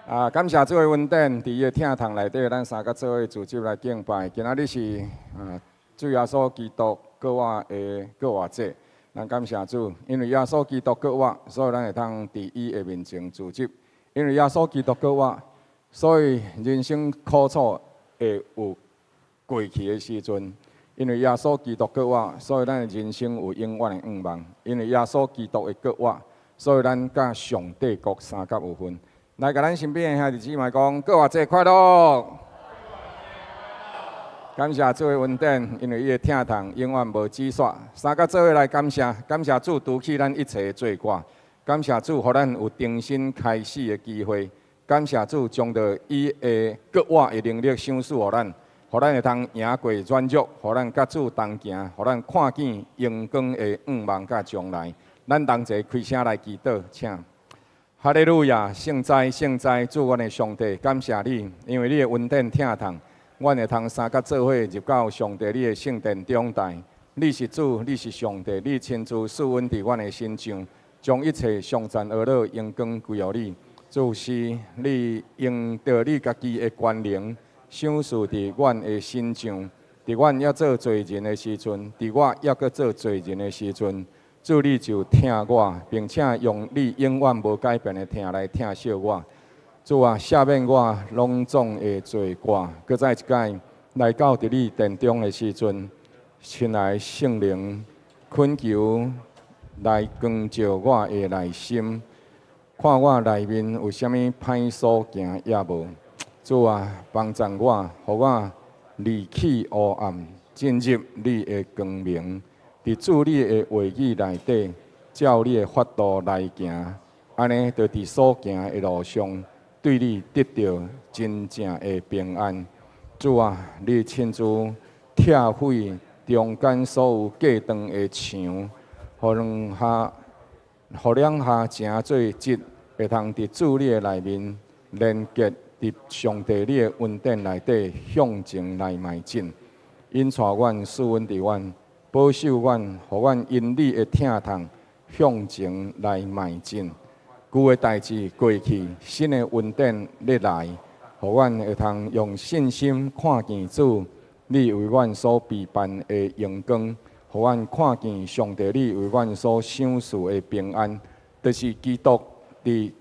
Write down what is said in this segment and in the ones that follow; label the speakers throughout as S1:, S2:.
S1: 感谢诸位稳定伫个厅堂内底，咱三个做伙组织来敬拜。今仔日是主耶稣基督国活的国活节，咱感谢主，因为耶稣基督国活，所以咱会通伫伊的面前组织。因为耶稣基督国活，所以人生苦楚会有过去的时阵。因为耶稣基督国活，所以咱的人生有永远的盼望。因为耶稣基督的国活，所以咱甲上帝国三甲有分。来，甲咱身边的兄弟姊妹讲，国活节快乐！感谢诸位稳定，因为伊的厅堂永远无止煞。三甲做伙来感谢，感谢主拄起咱一切的罪过，感谢主，互咱有重新开始的机会。感谢主，将着伊的国活的能力赏赐互咱，互咱会通赢过软弱，互咱甲主同行，互咱看见阳光的盼望甲将来。咱同齐开声来祈祷，请。哈利路亚！圣哉，圣哉！主，阮的上帝，感谢你，因为你的恩典疼痛，阮会通三甲做伙入到上帝你的圣殿中台。你是主，你是上帝，你亲自赐恩伫阮的心上，将一切上赞恶乐荣光归予你。主是你用着你家己的权能，赏赐伫阮的心上，伫阮要做罪人的时阵，伫我要搁做罪人的时阵。主，你就听我，并且用你永远无改变的听来听惜我。主啊，赦免我拢总的罪过。搁再一摆来到伫你殿中的时阵，亲爱圣灵，恳求来光照我的内心，看我内面有啥物歹所行也无。主啊，帮助我，互我离弃黑暗，进入你的光明。伫主你的话语内底，照你的法度来行，安尼就伫所行的路上，对你得到真正的平安。主啊，你亲自拆毁中间所有隔断的墙，互两下成做一，会通伫主你的内面连结，伫上帝你的恩典内底向前来迈进。因带阮赐恩伫阮。保守阮，互阮因你的疼痛向前来迈进。旧的代志过去，新的恩典要来，互阮会通用信心看见主，你为阮所备办的荣光，互阮看见上帝你为阮所赏赐的平安，就是基督伫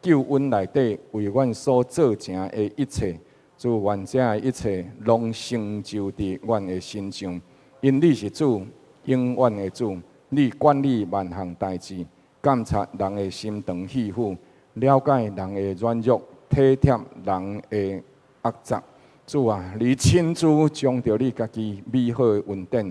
S1: 救恩内底为阮所做成的一切，主愿这的一切拢成就伫阮的身上。因你是主，永远的主，你管理万项代志，监察人的心肠肺腑，了解人的软弱，体贴人的恶杂。主啊，你亲自将着你家己美好的恩典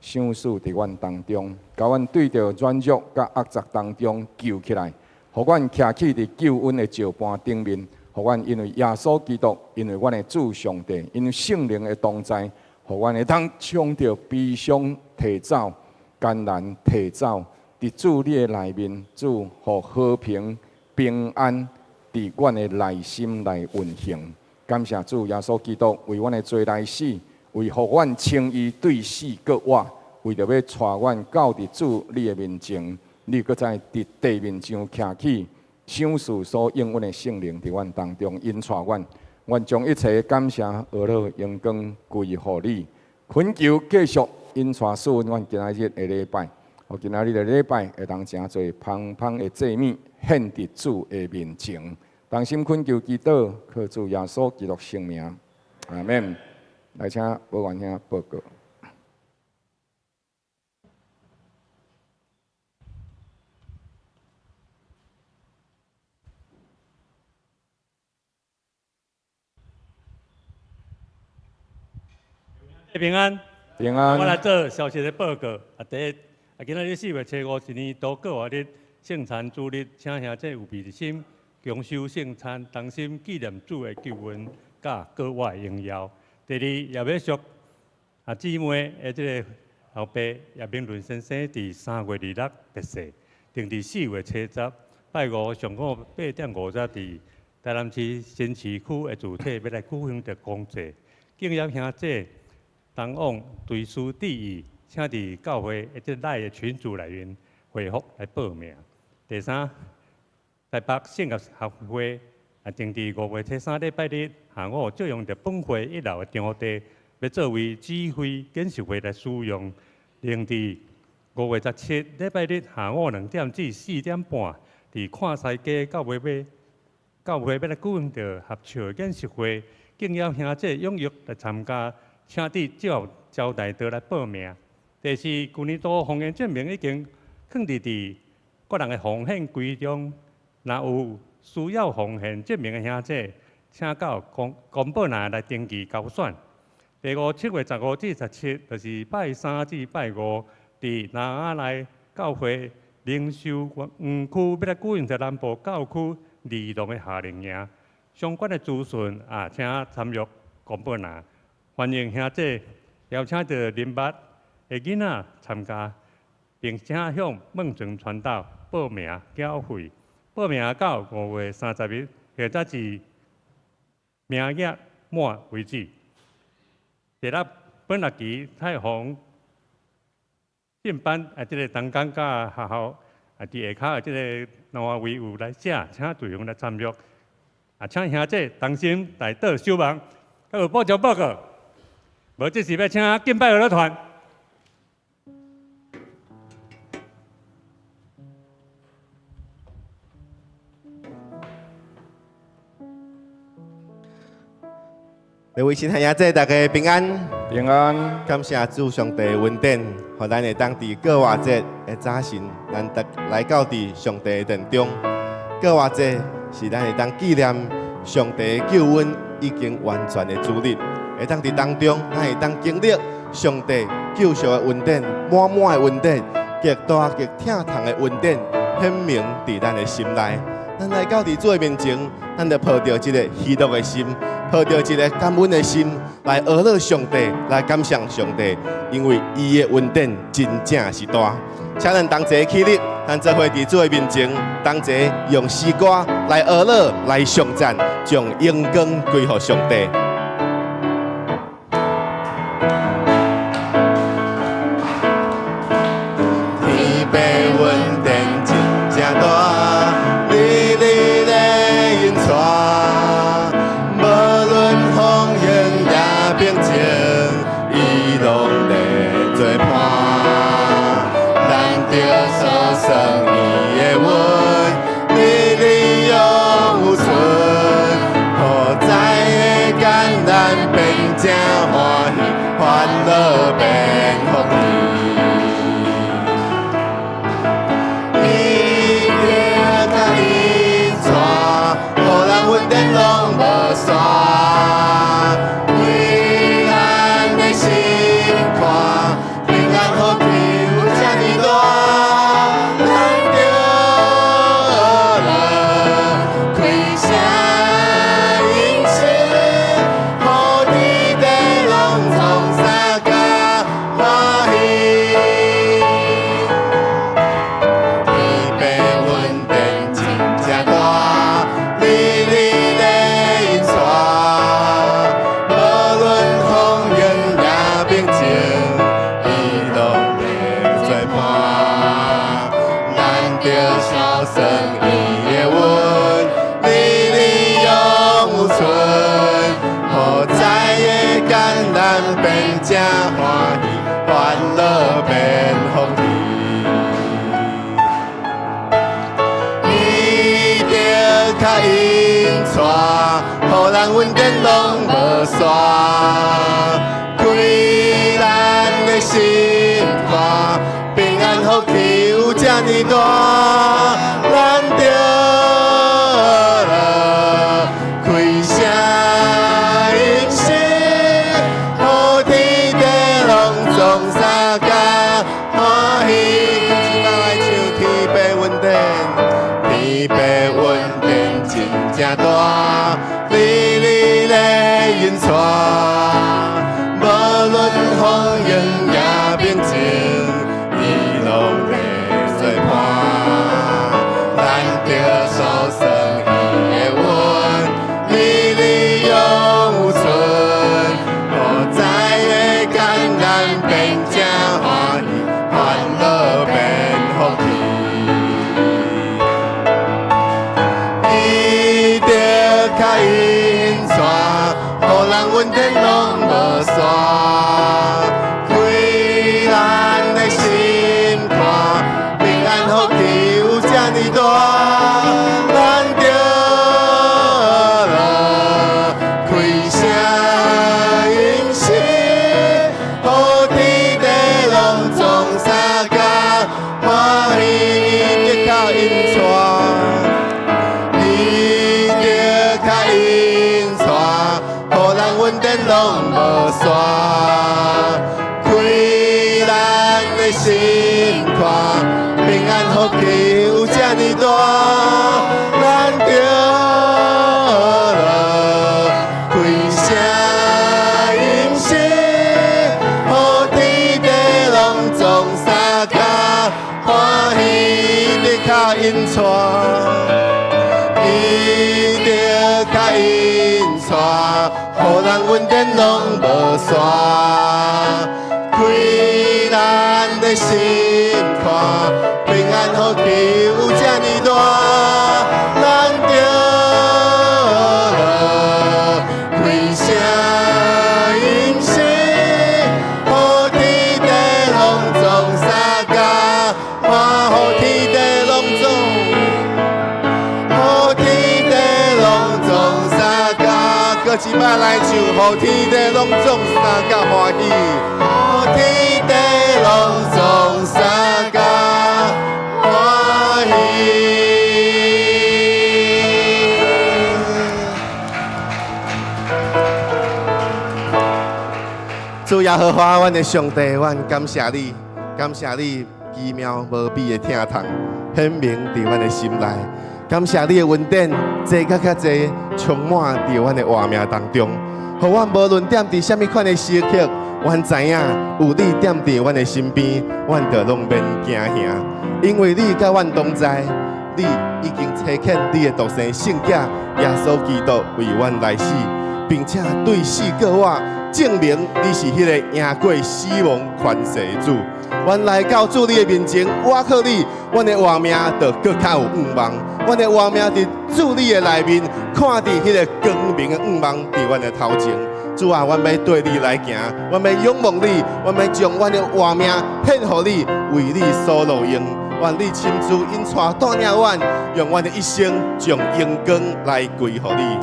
S1: 赏赐伫阮当中，甲阮对着软弱甲恶杂当中救起来，互阮徛起伫救恩的石磐顶面，互阮因为耶稣基督，因为阮的主上帝，因为圣灵的同在。互阮会当将着悲伤提走，艰难提走，伫主你的内面，主互和平平安伫阮的内心来运行。感谢主耶稣基督为阮的罪来死，为互阮称义对死国活，为着要带阮到伫主你的面前，你搁在伫地面上徛起，赏赐所应允的圣灵伫阮当中引带阮。愿将一切感谢、恶乐、荣光归乎你。恳求继续引带赐阮今仔日的礼拜，互今仔日的礼拜会当诚侪芳芳的祭物献伫主的面前。同心恳求祈祷，靠主耶稣基督圣名，阿免。来，请保元兄报告。
S2: 平安，
S1: 平安。
S2: 我来做消息的报告。第一，今仔日4月初5日，都国活日、圣餐主日，请兄弟有备之心，共修圣餐，同心纪念主的救恩，甲国活的荣耀。第二，也要祝姊妹的这个后爸叶明伦先生伫3月26特逝，定伫4月初10，拜五上午8点50伫台南市新市区的主体要来举行着公祭，敬业兄弟。同往对书第义，请伫教会即内的群组内面回复来报名。第三，台北圣乐学会定伫5月初3礼拜日下午，借用着本会1楼的场地，要作为指挥演习会来使用。另伫5月17礼拜日下午2点至4点半，伫看西街到尾要来举行着合唱演习会，敬邀兄姐踊跃来参加，请伫招待桌来报名。第四，旧年度奉献证明已经放伫个人的奉献柜中，若有需要奉献证明的兄姐，请到公报栏来登记交选。第5，7月15至17，就是拜3至拜5，伫南雅内教会灵修园区要来举行着南部教区儿童的夏令营。相关的资讯请参阅公报栏。欢迎兄姐邀请着林捌的囡仔参加，并且向孟泉传道报名缴费。报名到5月30日，或者是名额满为止。第六，本学期太洪进班这个同感甲学校伫下骹的这个挪位有来写，请队员来参与。请兄姐同心来倒守望。还有补充报告，无即是要请敬拜儿乐团。
S3: 各位亲兄弟姐，大家平安。
S1: 平安，
S3: 感谢主上帝的恩典，互咱会当伫过活节的早晨，难得来到伫上帝的殿中。过活节是咱会当纪念上帝的救恩已经完全的主日，会当伫当中，咱会当经历上帝救赎的恩典，满满的恩典，极大极疼痛的恩典，显明伫咱的心内。咱来到伫主的面前，咱就抱着一个喜乐的心。抱着一个感恩的心来讹乐上帝，来感谢上帝，因为伊的恩典真正是大。请咱同齐起立，咱做伙伫主的面前，同齐用诗歌来讹乐，来颂赞，将荣光归乎上帝。天被恩典真正大，日日咧引带。平静，伊拢在做伴，咱着所生伊的恩，日日永有存。好在的艰难变正欢喜，欢乐变福气。伊着甲因带，互咱恩典拢无散。正欢喜，欢乐变福气。伊着较因带，互咱恩典拢无散。开咱的心怀，平安福气有这呢大，咱着开声。正大，日日咧引带，无论风雨也平静，伊拢咧做伴。无线，开咱的心看，平安福气有这呢大，咱着了开声音声，予天地拢总三脚欢喜你较因带。伊着较因带，予人稳定拢无线，开咱的心看，平安福气有这呢大，咱着了开声音声，予天地拢总三脚，予天地拢总。搁一摆来唱，予天地拢总三甲欢喜，予天地拢总三甲欢喜。主耶和华，阮的上帝，阮感谢你，感谢你奇妙无比的听筒，显明伫阮的心内。感谢你的恩典，多甲较多，充满伫阮的活命当中。互阮无论踮伫什么款的时刻，阮知影有你踮伫阮的身边，阮就拢免惊吓，因为你甲阮同在，你已经差遣你的独生圣子耶稣基督为阮来死，并且对死过活，证明你是迄个赢过死亡权势主。阮来到主你的面前，我靠你，阮的活命就搁较有盼望。阮的活命伫主你的内面，看伫迄个光明的盼望伫阮的头前。主啊，阮要对你来行，阮要仰望你，阮要将阮的活命献予你，为你所录用。愿你亲自引带带领阮，用阮的一生将荣光来归予你。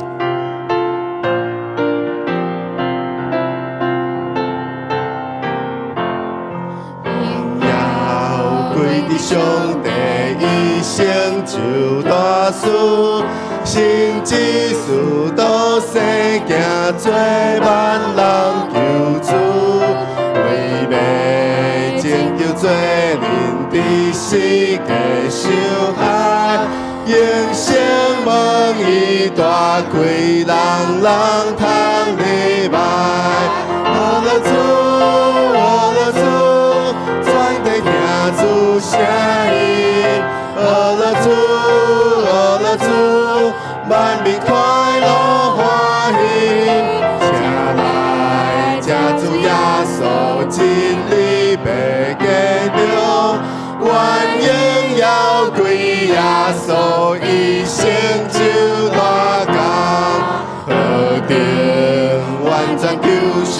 S3: 上帝一生就大事，心之事都生行做万人救主，为要拯救罪人的世界受害，用生命伊大开，人人通礼拜。阿拉主，阿拉主，全地行主声音。阿拉主，阿拉主，万民快乐欢喜。请来，请主耶稣真理白家中，愿荣耀归耶稣，一生就大工，何定完全救赎，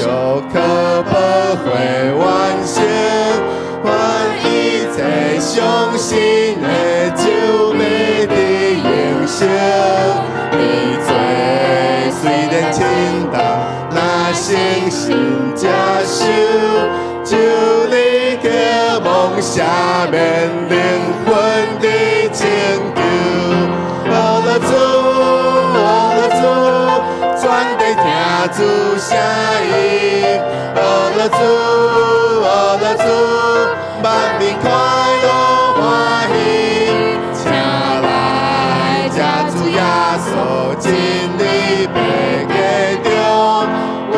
S3: 可保会完成，愿一切相信的救美的永生。你罪虽然轻重，那信心接受，就你的梦下面灵魂的拯救。阿拉主，阿拉主，全地听主声音。阿拉主，阿拉主，万民快乐欢喜。请来，请主耶稣真理白家中，愿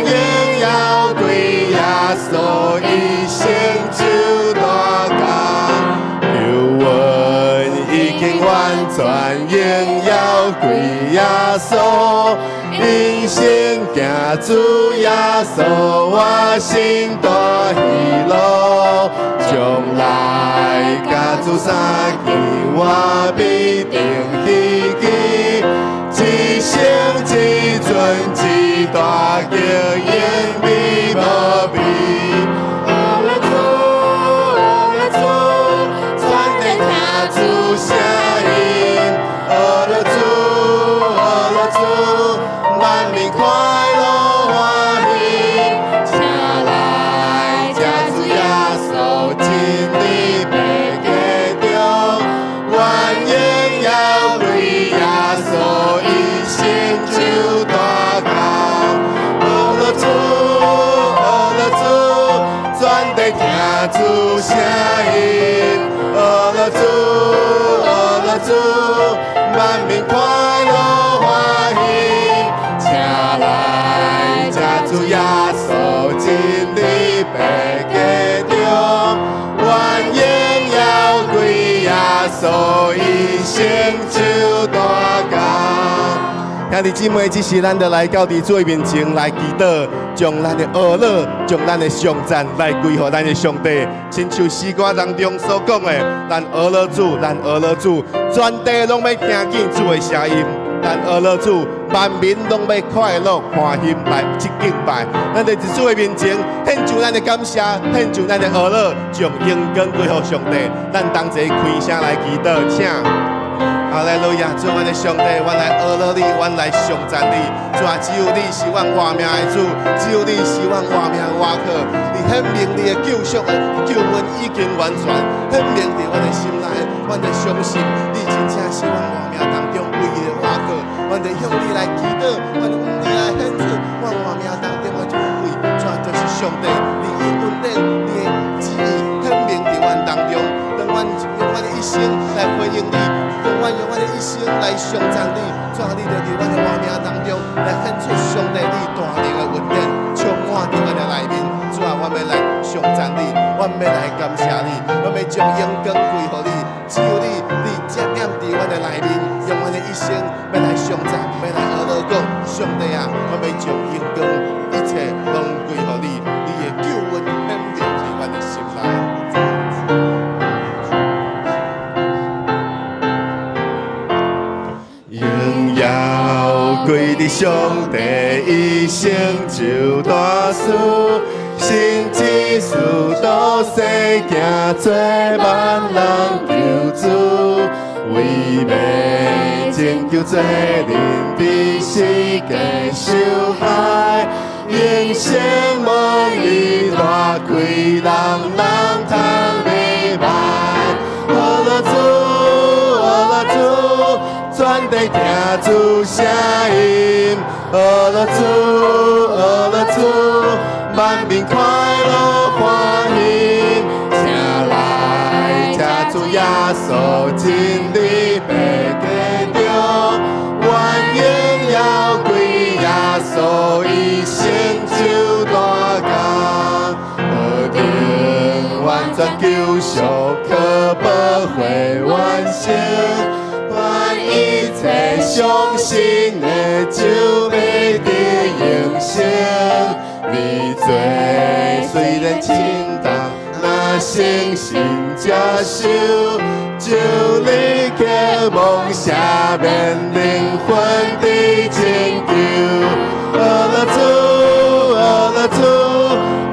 S3: 荣耀归耶稣，一生就大工。救恩已经完全，荣耀归耶稣，因信行主耶稣，我心大喜乐。将来甲主相见，我必定希冀，一生一尊一大叫，永必无比。阿拉主，阿拉主，全地听主声音。阿拉主，阿拉主，万民快乐欢喜。请来，请主耶稣真理白家中，愿荣耀归耶稣，一生就大工。阿拉主。白家中，愿荣耀归耶稣，伊成就大工。兄弟姊妹，这时咱就来到伫主面前来祈祷，将咱的恶乐，将咱的颂赞来归乎咱的上帝。亲像诗歌当中所讲的，咱恶乐主，咱恶乐主，全地拢要听见主的声音。咱恶乐主，万民拢要快乐欢喜来去敬拜。咱在主的面前献上咱的感谢，献上咱的恶乐，将荣光归乎上帝。咱同齐开声来祈祷，请。哈利路亚！主，阮的上帝，阮来阿乐你，阮来颂赞你。主啊，只有你是阮活命的主，只有你是阮活命的瓦克。你显明你的救赎的救恩已经完全，显明伫阮的心内，阮的相信你真正是阮活命当中唯一的瓦克。阮就向你来祈祷，阮向你来献出阮活命当中的尊贵。主啊，就是上帝，你的恩典，你的旨意显明伫阮当中，让阮用阮的一生来回应你。用我的一生来颂赞你，主啊，你就伫我的活命当中来献出上帝你大能的恩典，充满伫我的内面。主啊，我要来颂赞你，我要来感谢你，我要将荣光归乎你。只有你，你接念伫我的内面，用我的一生要来颂赞，要来阿乐讲，上帝啊，我要将荣光一切拢归乎你，你的救恩显明伫我的心内。归伫上帝，伊成就大事，神之事都世行，做万人救主，为要拯救罪人，比世界受害，永生无义，大开人人通明白，阿拉主，阿拉主。全地听主声音，阿拉主，阿拉主，万民快乐欢喜，请来吃主耶稣真理白家中，愿荣耀归耶稣，伊成就大工，何等完全救赎，可保回完成。一切相信的就必得永生，你罪虽然轻重，那信心接受，就立刻梦想变灵魂的拯救。阿拉主，阿拉主，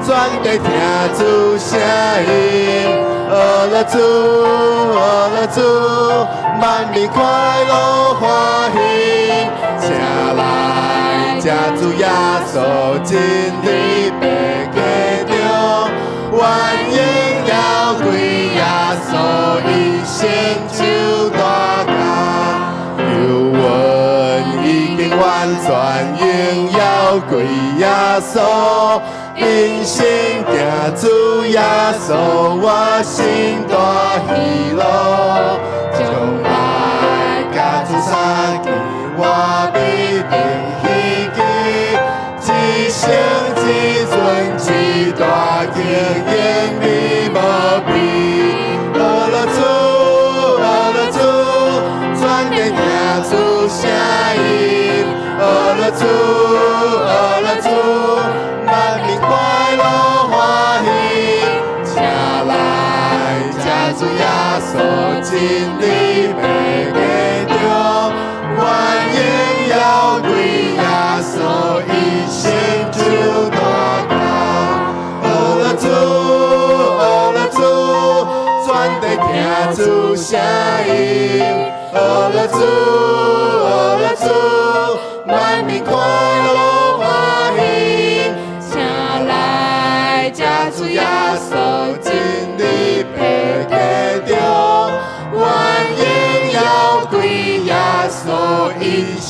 S3: 全地听主声音。阿拉主，阿拉主，万民快乐欢喜，请来吃主耶稣真理白家中，愿荣耀归耶稣，伊成就大工，救恩已经完全，荣耀归耶稣。因信行主耶稣，我心大喜乐，将来甲主相见，我必定希冀，一生一尊一大敬，永远无变。阿拉主，阿拉主，全地听主声音，阿拉主，阿拉主。万民快乐欢喜，请来吃主耶稣真理白家中，愿荣耀归耶稣，伊成就大工。阿拉主，阿拉主，全地听主声音，阿拉主，阿拉主，万民快乐欢喜。主耶稣真理白家中，愿荣耀归耶稣，伊成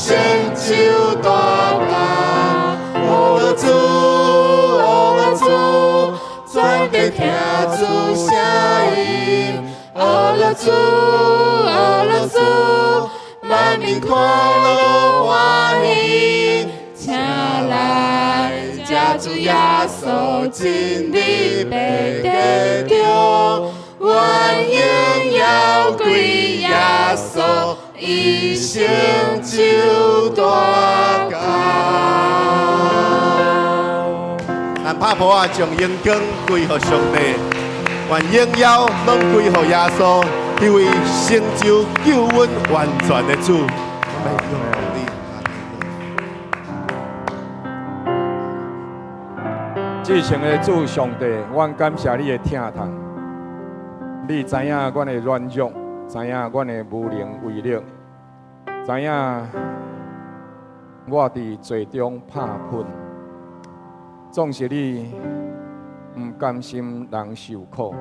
S3: 就大工。阿拉主，阿拉主，全地听主声音，阿拉主，阿拉主，万民快乐欢喜，请来吃
S4: 主耶稣真理被得着，万应要归耶稣，一生就大高。
S3: 咱拍婆啊，将荣光归给上帝，愿荣耀拢归给耶稣，迄位成就救恩完全的主。
S1: 至诚的主上帝，阮感谢你的听痛。你知影阮的软弱，知影阮的无能为力，知影我伫罪中拍拼。总是你唔甘心人受苦，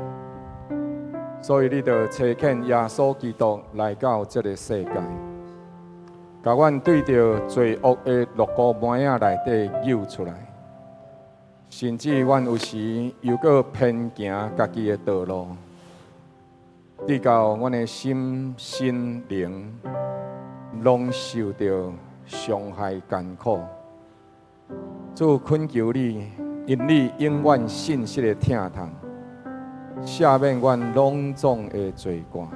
S1: 所以你就差遣耶稣基督来到这个世界，把阮对着罪恶的落骨门仔内底救出来。甚至阮有时又搁偏行家己的道路，直到阮的心身灵拢受到伤害艰苦。主恳求你，因你永远信实的疼痛，赦免阮拢总的罪过，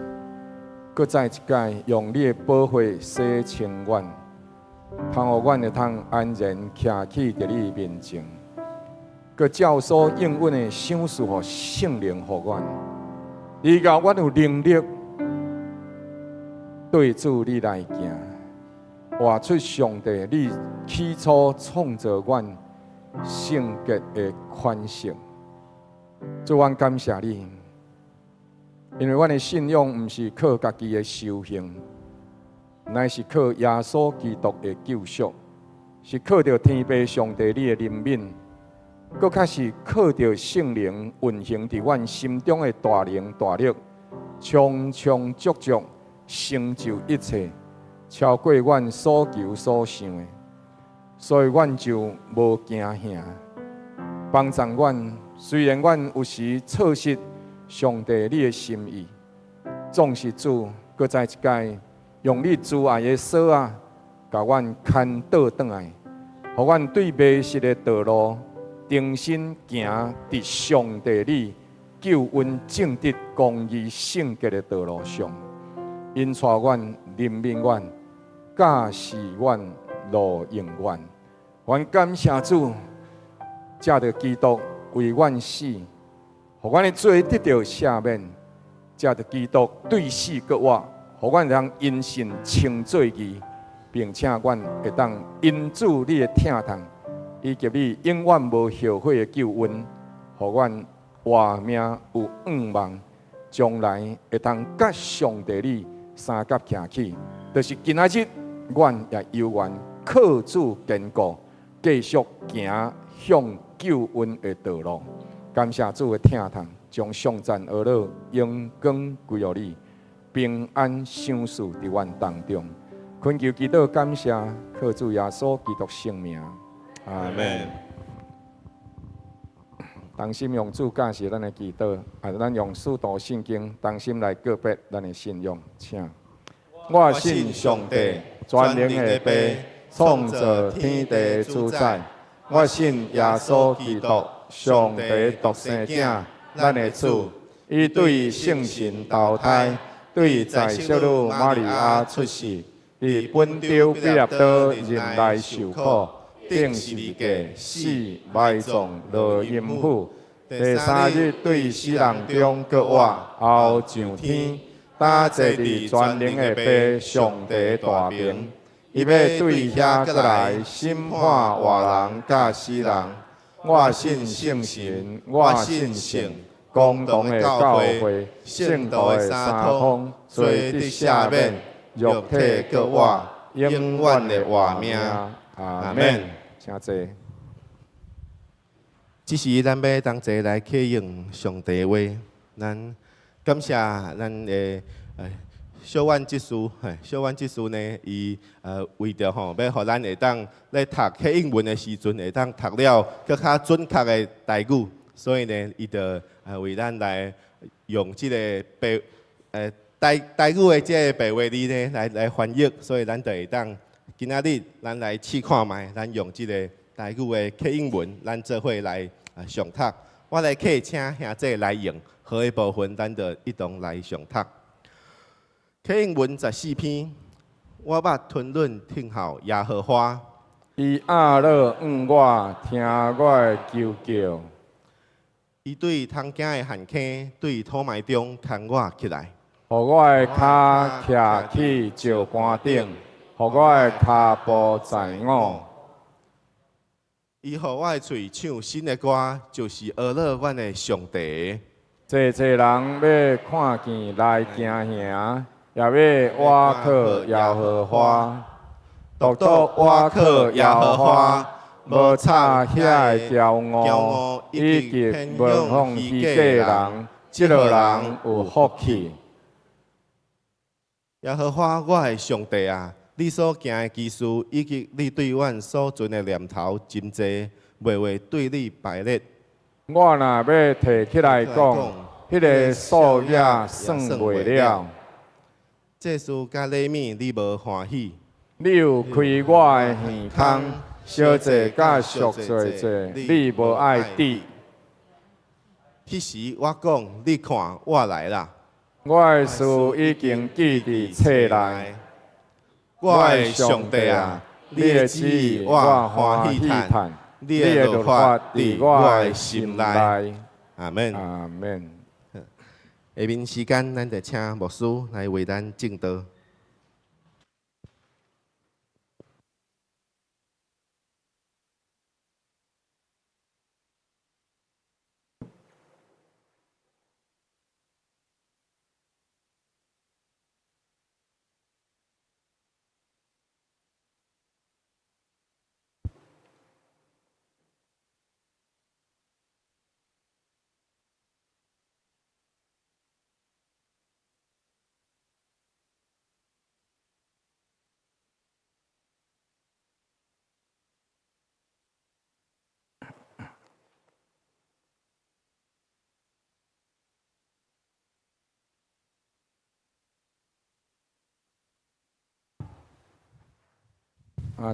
S1: 搁再一届用你的宝血洗清阮，通互阮会通安然徛起伫你面前，搁照所应允的赏赐互圣灵互阮，以后阮有能力对主你来行。活出上帝，你起初创造阮圣洁的款式。主，阮感谢你，因为阮的信仰毋是靠家己的修行，乃是靠耶稣基督的救赎，是靠着天父上帝你的怜悯，搁较是靠着圣灵运行伫阮心中的大能大力，充充足足成就一切。超过阮所求所想的，所以阮就无惊吓。帮助阮，虽然阮有时错失上帝你的心意，总是主搁再一届用你慈爱的手啊，甲阮牵倒转来，互阮对迷失的道路重新行伫上帝你救恩正直公义圣洁的道路上，因带阮怜悯阮。驾驶阮路用阮，阮感谢主，借着基督为阮死，互阮的罪得到赦免；借着基督对死搁活，互阮通因信称做义，并且阮会当因主你的疼痛，以及你永远无后悔的救恩，互阮活命有盼望，将来会当甲上帝你三甲徛起，就是今仔日。阮也有愿靠主坚固，继续行向救恩的道路。感谢主的疼痛，将颂赞而乐荣光归于你，平安赏赐伫阮当中。恳求基督感谢，靠主耶稣基督圣名。阿门。同心用主教示咱的祈祷，咱用使徒圣经同心来告别咱的信仰，请。我信上帝。全能的父，创造天地主宰。我信耶稣基督，上帝独生子，咱的主。伊对圣神投胎，对在小女玛利亚出世，伫本州彼拉多人来受苦，钉十字架，死埋葬落阴府。第三日对死人中搁活，后上天。打坐伫全能的父上帝大名，伊要对遐过来审判活人甲死人。我信圣神，我信圣，共同的教会，圣徒的三通，罪得赦免，肉体搁活，永远的活命。阿免。请坐。
S3: 这时咱要同齐来启用上帝的话，咱。感谢咱的小婉执事，小婉执事呢，伊为着吼，要互咱会当咧读启英文的时阵，会当读了更较准确的台语，所以呢，伊就为咱来用即个台语的即个白话字呢来翻译，所以咱就会当今仔日咱来试看卖，咱用即个台语的课英文，咱做伙来上读。我来客请兄弟来用，好的部分咱就一同来上读。课英文14篇，我捌吞忍听候耶和华。
S1: 伊阿勒我听我的求叫，
S3: 伊对通行的陷坑，对土埋中牵我起来。
S1: 互我的脚徛起石磐顶，互我的骹步在我。
S3: 伊互我的喙唱新的歌，就是阿乐阮的上帝。
S1: 济济人要看见来行行，也要倚靠耶和华。独独倚靠耶和华，无差遐的骄傲，以及无放虚假人，即个人有福气。
S3: 耶和华，我的上帝啊！你所行的奇事，以及你对阮所存的念头，真济，袂话对你排列。
S1: 我若要提起来讲，迄个数也算袂了。
S3: 这事甲礼物你无欢喜。
S1: 你有开我的耳孔，小济甲俗济济，你无爱滴。
S3: 迄时我讲，你看我来啦。
S1: 我的事已经记伫册内。
S3: 我的上帝啊，你的旨意我欢喜叹，你的律法伫我的心内。阿门。
S1: 阿门。
S3: 下面时间，咱就请牧师来为咱证道。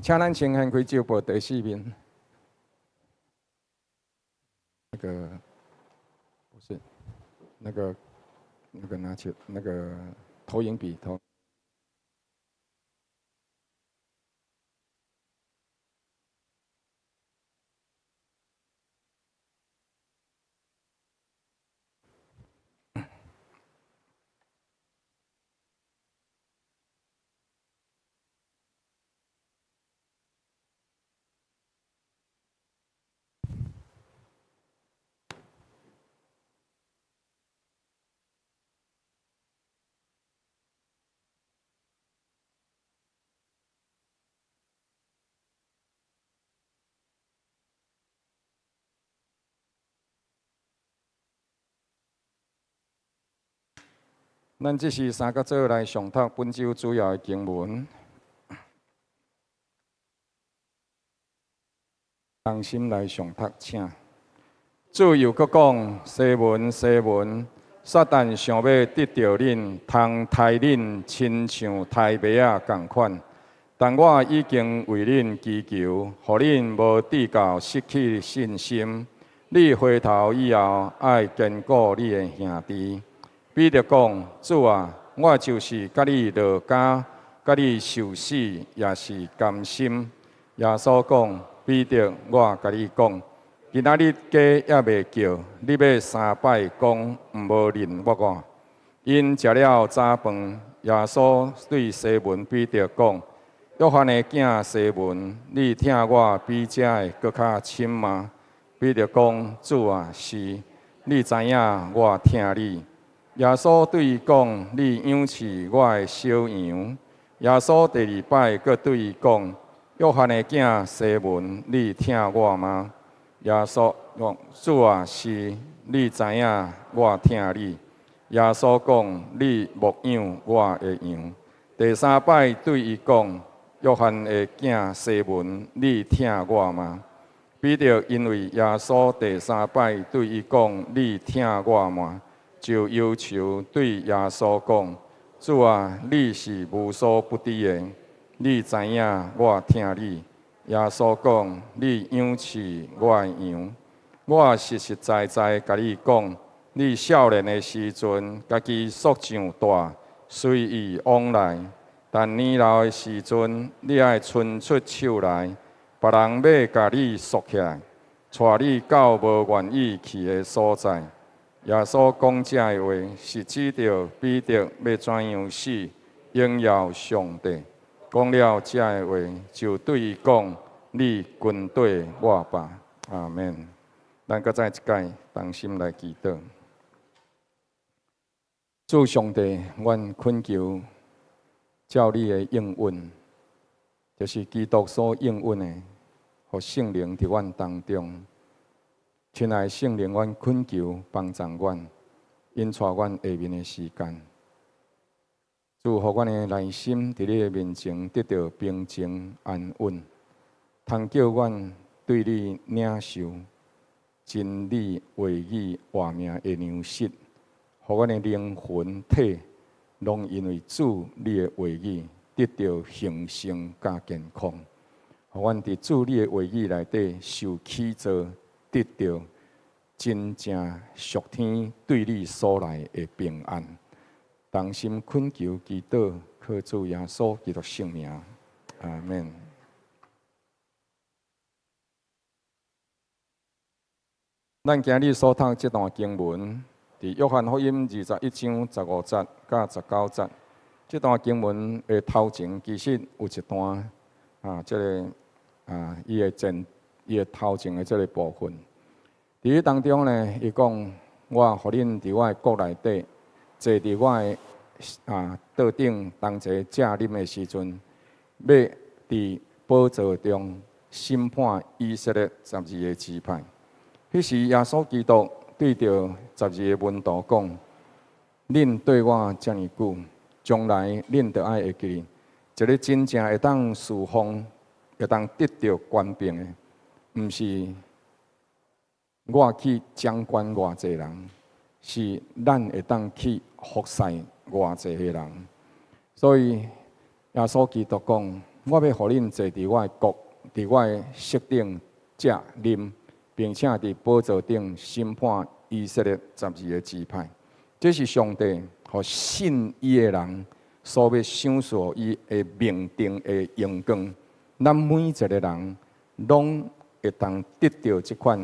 S1: 请咱先先开旧报第4面。不是那个拿起那个投影笔投。咱这是三个做来上读本周主要的经文，同心来上读，请。主又搁讲：西门，西门，撒旦想要得到恁，通刣恁亲像刣麦仔共款。但我已经为恁祈求，互恁无至到失去信心。你回头以后，爱坚固你的兄弟。彼得讲：主啊，我就是甲你落家，甲你受死，也是甘心。耶稣讲：彼得，我甲你讲，今仔日鸡也未叫，你要3摆讲，毋无认我。因食了早饭，耶稣对西门彼得讲：约翰的囝西门，你听我比这的搁较深吗？彼得讲：主啊，是。你知影我听你。耶稣对伊讲：你养饲我的小羊。耶稣第2摆搁对伊讲：约翰的囝西门，你听我吗？耶稣讲：主啊，是。你知影我听你。耶稣讲：你牧养我的羊。第3摆对伊讲：约翰的囝西门，你听我吗？彼得因为耶稣第3摆对伊讲：你听我吗？就要求对耶稣讲：主啊，你是无所不知的，你知影我听你。耶稣讲：你养饲我的羊，我实实在在甲你讲，你少年的时阵，家己塑像大，随意往来；但年老的时阵，你爱伸出手来，别人要甲你塑起来，带你到无愿意去的所在。耶稣讲这的话，是指着彼得要怎样死，荣耀上帝。讲了这的话，就对伊讲：你跟对我吧。阿免。咱搁再一届，同心来祈祷。主上帝，阮恳求，照你的应允，就是基督所应允的，互圣灵伫阮当中。亲爱的圣灵，阮恳求帮助阮，引带阮下面的时间。主，互阮的内心伫你的面前得到平静安稳，通叫阮对你领受真理话语活命的粮食，互阮的灵魂体拢因为主你的话语得到形成加健康，互阮伫主你的话语内底受启造，得到真正属天对你所来的平安。同心恳求祈祷，靠主耶稣基督圣名，阿免。咱今日所读这段经文，伫约翰福音21章15节到19节。这段经文的头前其实有一段伊的头前的这个部分。伫迄当中呢，伊讲：我互恁伫我的国内底，坐伫我的桌顶同齐食啉的时阵，要伫宝座中审判以色列12个支派。迄时，耶稣基督对着12个门徒讲：恁对我遮尔久，将来恁着爱会记，一个真正会当侍奉、会当得到权柄的，毋是我去掌管偌济人，是咱会当去服侍偌济个人。所以，耶稣基督讲：我要互恁坐伫我的国，伫我的席顶食啉。并且伫宝座顶审判以色列12个支派，这是上帝互信伊的人所要享受伊的命定的荣光。咱每一个人拢会当得到这款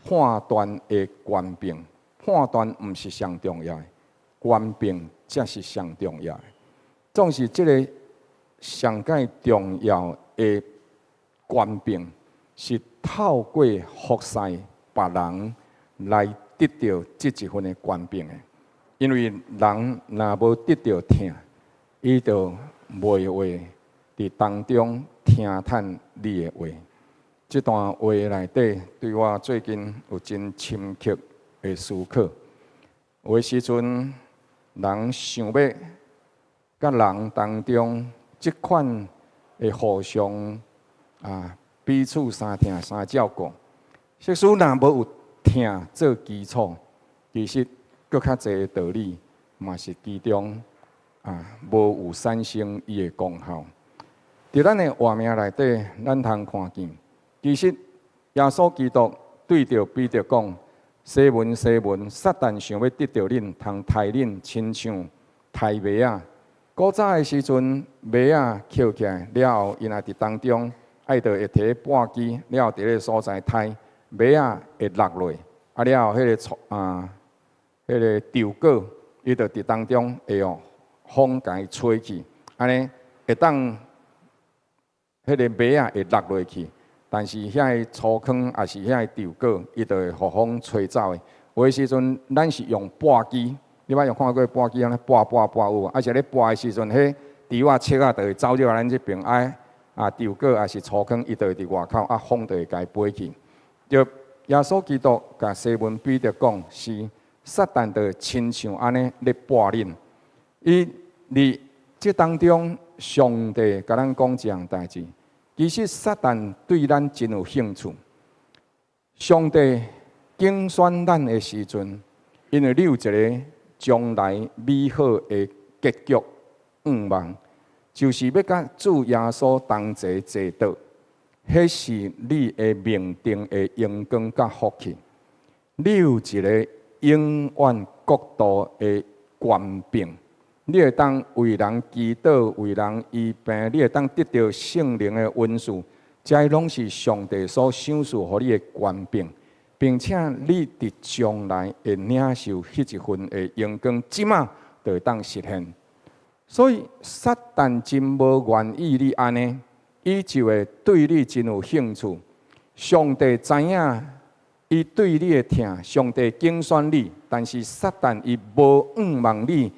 S1: 判断的权柄。判断毋是上重要的，权柄才是上重要的。总是这个上界重要的权柄。是透过服侍别人来得到这一份的权柄的，因为人若无得到听，伊就袂会伫当中听叹你的话。这段话内底对我最近有真深刻的思考。有的时阵，人想要甲人当中这款的互相彼此相听相照顾，即使若无有听做基础，其实搁较侪道理嘛是其中无有产生伊的功效。伫咱的活命内底，咱通看见，其实耶稣基督对着彼得讲：西门西门，撒旦想要得到恁，通刣恁亲像刣麦仔。古早的时阵，麦仔捡起来了后，因也伫当中。爱着会摕半枝，了后伫个所在刣，麦仔会落落，了后迄个稻果，伊着伫当中会用风甲伊吹去，安尼会当迄个麦仔会落落去，但是遐个粗糠也是遐个稻果，伊着会互风吹走的。有诶时阵，咱是用拨枝，你捌有看过拨枝安尼拨有无？而且咧拨诶时阵，迄稻仔切啊，着会走入咱这边稻果也是粗糠，伊就会伫外口，风就会甲伊飞去。就耶稣基督甲西门彼得讲，是撒旦就亲像安尼咧拨恁。伊伫这当中，上帝甲咱讲这样代志，其实撒旦对咱真有兴趣。上帝竞选咱的时阵，因为你有一个将来美好的结局，望。就是要甲主耶稣同齐坐倒，迄是你的命定的荣光甲福气。你有一个永远国度的权柄，你会当为人祈祷，为人医病，你会当得到圣灵的恩赐，这拢是上帝所赏赐予你的权柄，并且你伫将来会领受迄一份的荣光，即马就会当实现。所以撒旦真无愿意你安尼，伊就会对你真有兴趣。上帝知影。伊对你的疼，上帝拣选你，但是撒旦伊无仰望你，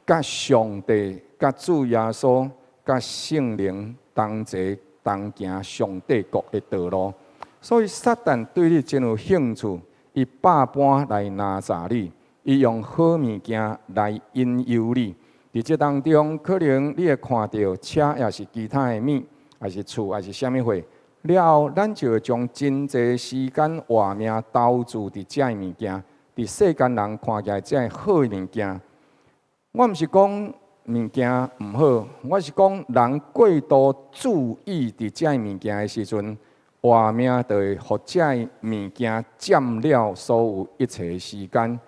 S1: 甲上帝、甲主耶稣、甲圣灵同齐同行上帝国的道路。所以撒旦对你真有兴趣，伊百般来拿查你，伊用好物件来引诱你。伫这当中，可能你会看到车，也是其他的物，还是厝，还是啥物货。了后，咱就会将真侪时间活命投注伫遮个物件，伫世间人看起来遮个好的物件。我毋是讲物件毋好，我是讲人过度注意伫遮个物件的时阵，活命就会互遮个物件占了所有一切的时间。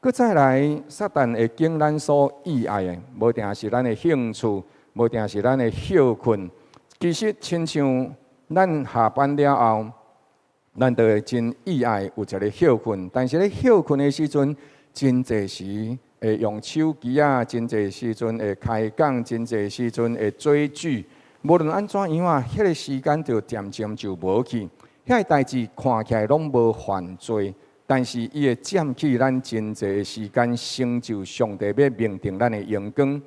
S1: 搁再来，撒旦会经咱所意爱的，无定是咱的兴趣，无定是咱的休困。其实，亲像咱下班了后，咱就会真意爱有一个休困，但是咧休困的时阵，真侪时会用手机啊，真侪时阵会开讲，真侪时阵会追剧。无论安怎样啊，迄个时间就渐渐就无去。遐个代志看起来拢无犯罪，但是伊会占去咱真侪的时间，成就上帝要命定咱的荣光。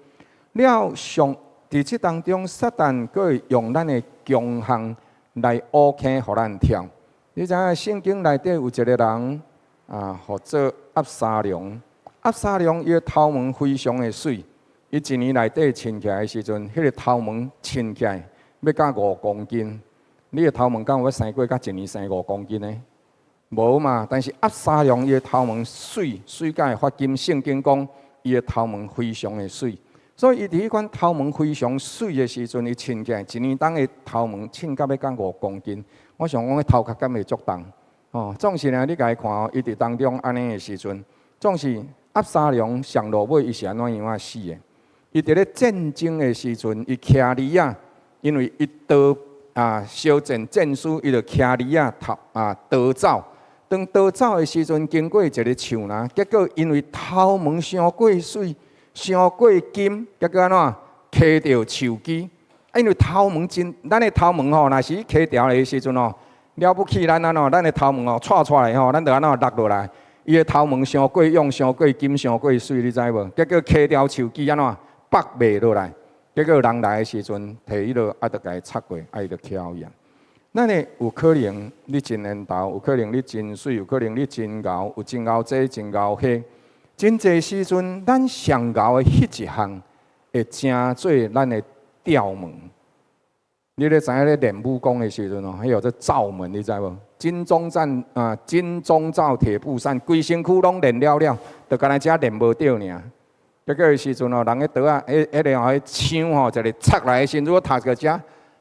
S1: 了上伫即当中，撒旦佫会用咱的强项。来乌坑，互咱跳。你知影圣经内底有一个人啊，叫做押沙龙。押沙龙伊个头毛非常的水，伊一年内底称起来的时阵，迄个头毛称起来要到5公斤。你个头毛敢有生过到一年生5公斤呢？无嘛。但是押沙龙伊个头毛水甲会发金。圣经讲伊个头毛非常的水。所以，伊伫迄款头毛非常水的时阵，伊称起来一年当的头毛称到要到5公斤。我想讲，迄头壳敢会足重哦。总是呢，你家看哦，伊伫当中安尼的时阵，总是押沙龙上落尾，伊是安怎样啊死的？伊伫咧战争的时阵，伊骑驴啊，因为伊刀烧战战输，伊就骑驴啊逃走。当逃走的时阵，经过一个树林，结果因为头毛伤过水。伤过金，结果安怎揢到树枝？因为头毛真，咱的头毛吼，若是揢掉的时阵吼，了不起咱安怎，咱的头毛吼拽出来吼，咱就安怎落落来。伊的头毛伤过用，伤过金，伤过水，你知无？结果揢掉树枝安怎拔袂落来？结果人来的时阵，摕伊落，啊，就甲伊插过，啊，伊就翘伊。咱的有可能你真缘投，有可能你真水，有可能你真牛，有真牛这，真牛迄。真侪时阵，咱上高的迄一项会成做咱的吊门。你咧知影咧练武功的时阵哦，还有这罩门，你知无？金钟罩铁布衫，规身躯拢练了了，就干那只练无着尔。结果的时阵哦，人个刀啊，迄个吼，迄枪吼，一个插来的时阵，我读个只，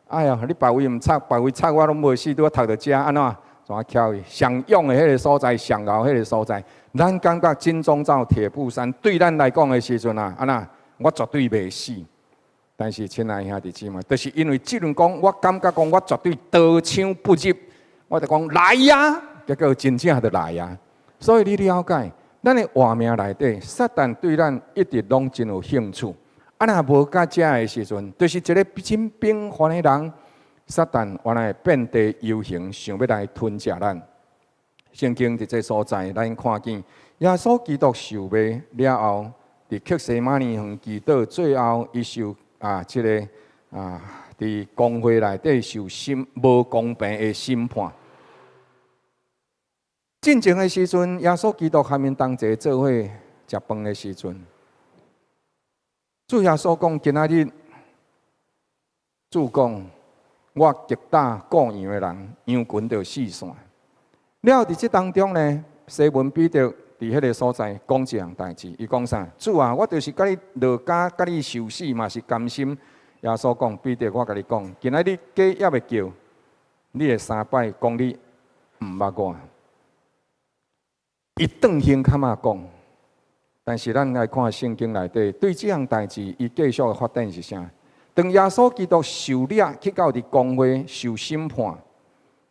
S1: 哎呀，你别位唔插，别位插我拢无死，拄读到只安怎？怎巧伊上勇的迄个所在，上高迄个所在，咱感觉金钟罩铁布衫对咱来讲的时阵啊，安那我绝对袂死。但是亲爱兄弟姊妹，就是因为即阵讲，我感觉讲我绝对刀枪不入，我就讲来呀，结果真正就来呀。所以你了解，咱的活命内底，撒旦对咱一直拢真有兴趣。啊，若无到遮的时阵，就是一个真平凡的人。撒旦原来遍地游行，想要来吞食咱。圣经伫这所在，咱看见耶稣基督受卖了后，伫克西马尼园祈祷，最后伊受即个伫公会内底受无公平的审判。进前的时阵，耶稣基督下面同齐做伙食饭的时阵，主耶稣讲：今仔日，主讲。我击打各样的人，羊群就四散。了后伫即当中呢，西门彼得伫迄个所在讲一项代志，伊讲啥？主啊，我就是甲你落家，甲你受死嘛是甘心。耶稣讲：彼得，我甲你讲，今仔日鸡也会叫，你会三摆讲你毋捌我。伊转胸坎仔讲，但是咱来看圣经内底，对即项代志，伊继续的发展是啥？当耶稣基督受掠去到伫公会受审判，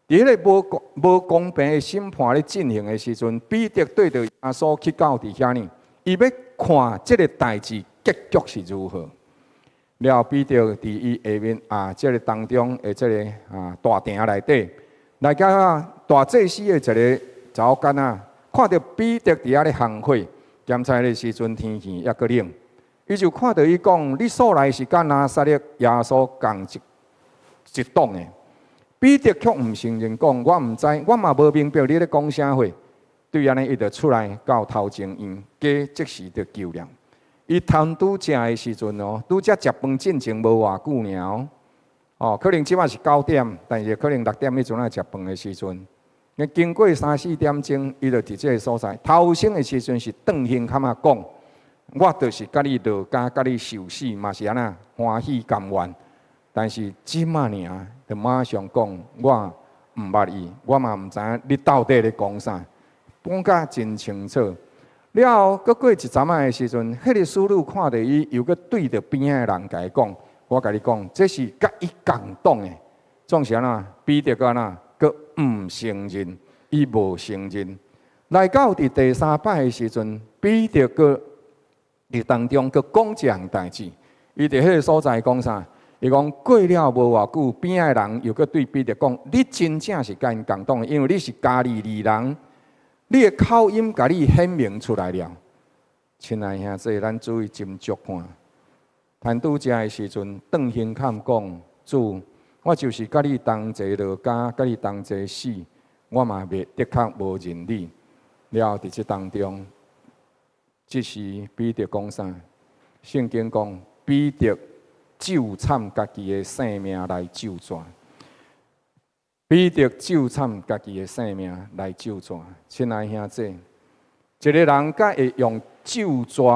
S1: 伫迄个无公平的审判咧进行的时阵，彼得对着耶稣去到伫遐呢，伊要看即个代志结局是如何。了后，彼得伫伊下面即个当中的即个大亭内底，来到大祭司的一个查某囡仔，看到彼得伫遐咧行血，检查的时阵天气抑阁冷。伊就看到伊讲：“你素来是甲拿撒勒耶稣共一党的。”彼得却毋承认，讲：“我毋知，我嘛无明白你咧讲啥话。”对安尼，伊就出来到头前院，加即时就救了。伊贪拄食的时阵哦，拄则食饭进前无偌久尔哦，可能即马是9点，但是可能6点迄阵啊食饭的时阵。经过3、4点钟，伊就伫即个所在。头先的时阵是转胸坎仔讲。我就是甲你落家，甲你受死，嘛是安那欢喜甘愿。但是即马尔，就马上讲，我毋捌伊，我嘛毋知影你到底咧讲啥，讲甲真清楚。了后，搁过一阵仔的时阵，迄个师女看到伊，又搁对着边仔的人甲伊讲：“我甲你讲，这是甲伊共党的。”总是安那，彼得安那，搁毋承认，伊无承认。来到伫第3摆的时阵，彼得搁伫当中，佮讲一项代志，伊伫迄个所在讲啥？伊讲过了无偌久，边仔人又佮对彼得讲：“你真正是甲因共党的，因为你是加利利人，你的口音甲你显明出来了。”亲爱兄弟，咱注意斟酌看。谈拄食的时阵，转胸坎讲：“主，我就是甲你同齐落家，甲你同齐死，我嘛的确无认你。”了伫即当中。即时彼得讲啥？圣经讲彼得救惨家己的性命来救助。彼得救惨家己的性命来救助。亲爱兄弟，一个人甲会用救助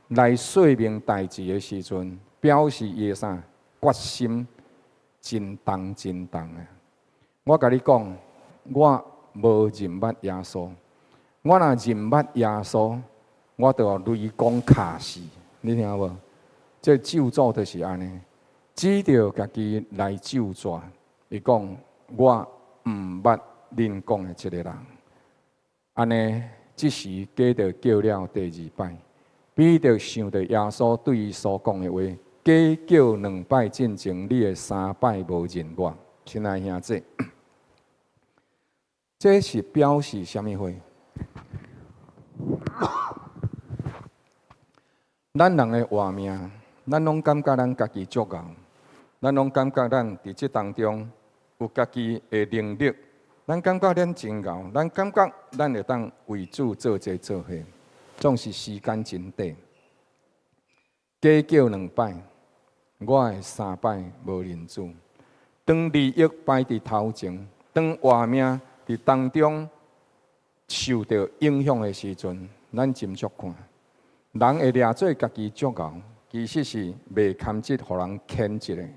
S1: 来说明代志的时阵，表示伊的啥？决心真重真重啊！我甲你讲，我无认捌耶稣。我若认捌耶稣。我就雷公卡死，你听无？这救助就是安尼，指着家己来救助。伊讲我毋捌恁讲的这个人，安尼即时加着叫了第2摆，彼得想着耶稣对伊所讲的话，加叫2摆进前，你的3摆无认我。亲爱兄弟，这是表示什么话？咱人的活命，咱拢感觉咱家己足够，咱拢感觉咱伫即当中有家己的能力，咱感觉咱真够，咱感觉咱会当为主做这做迄，总是时间真短。加叫2摆，我的3摆无认主。当利益摆伫头前，当活命伫当中受到影响的时阵，咱斟酌看。人会掠做家己足够，其实是袂堪值互人谴责的。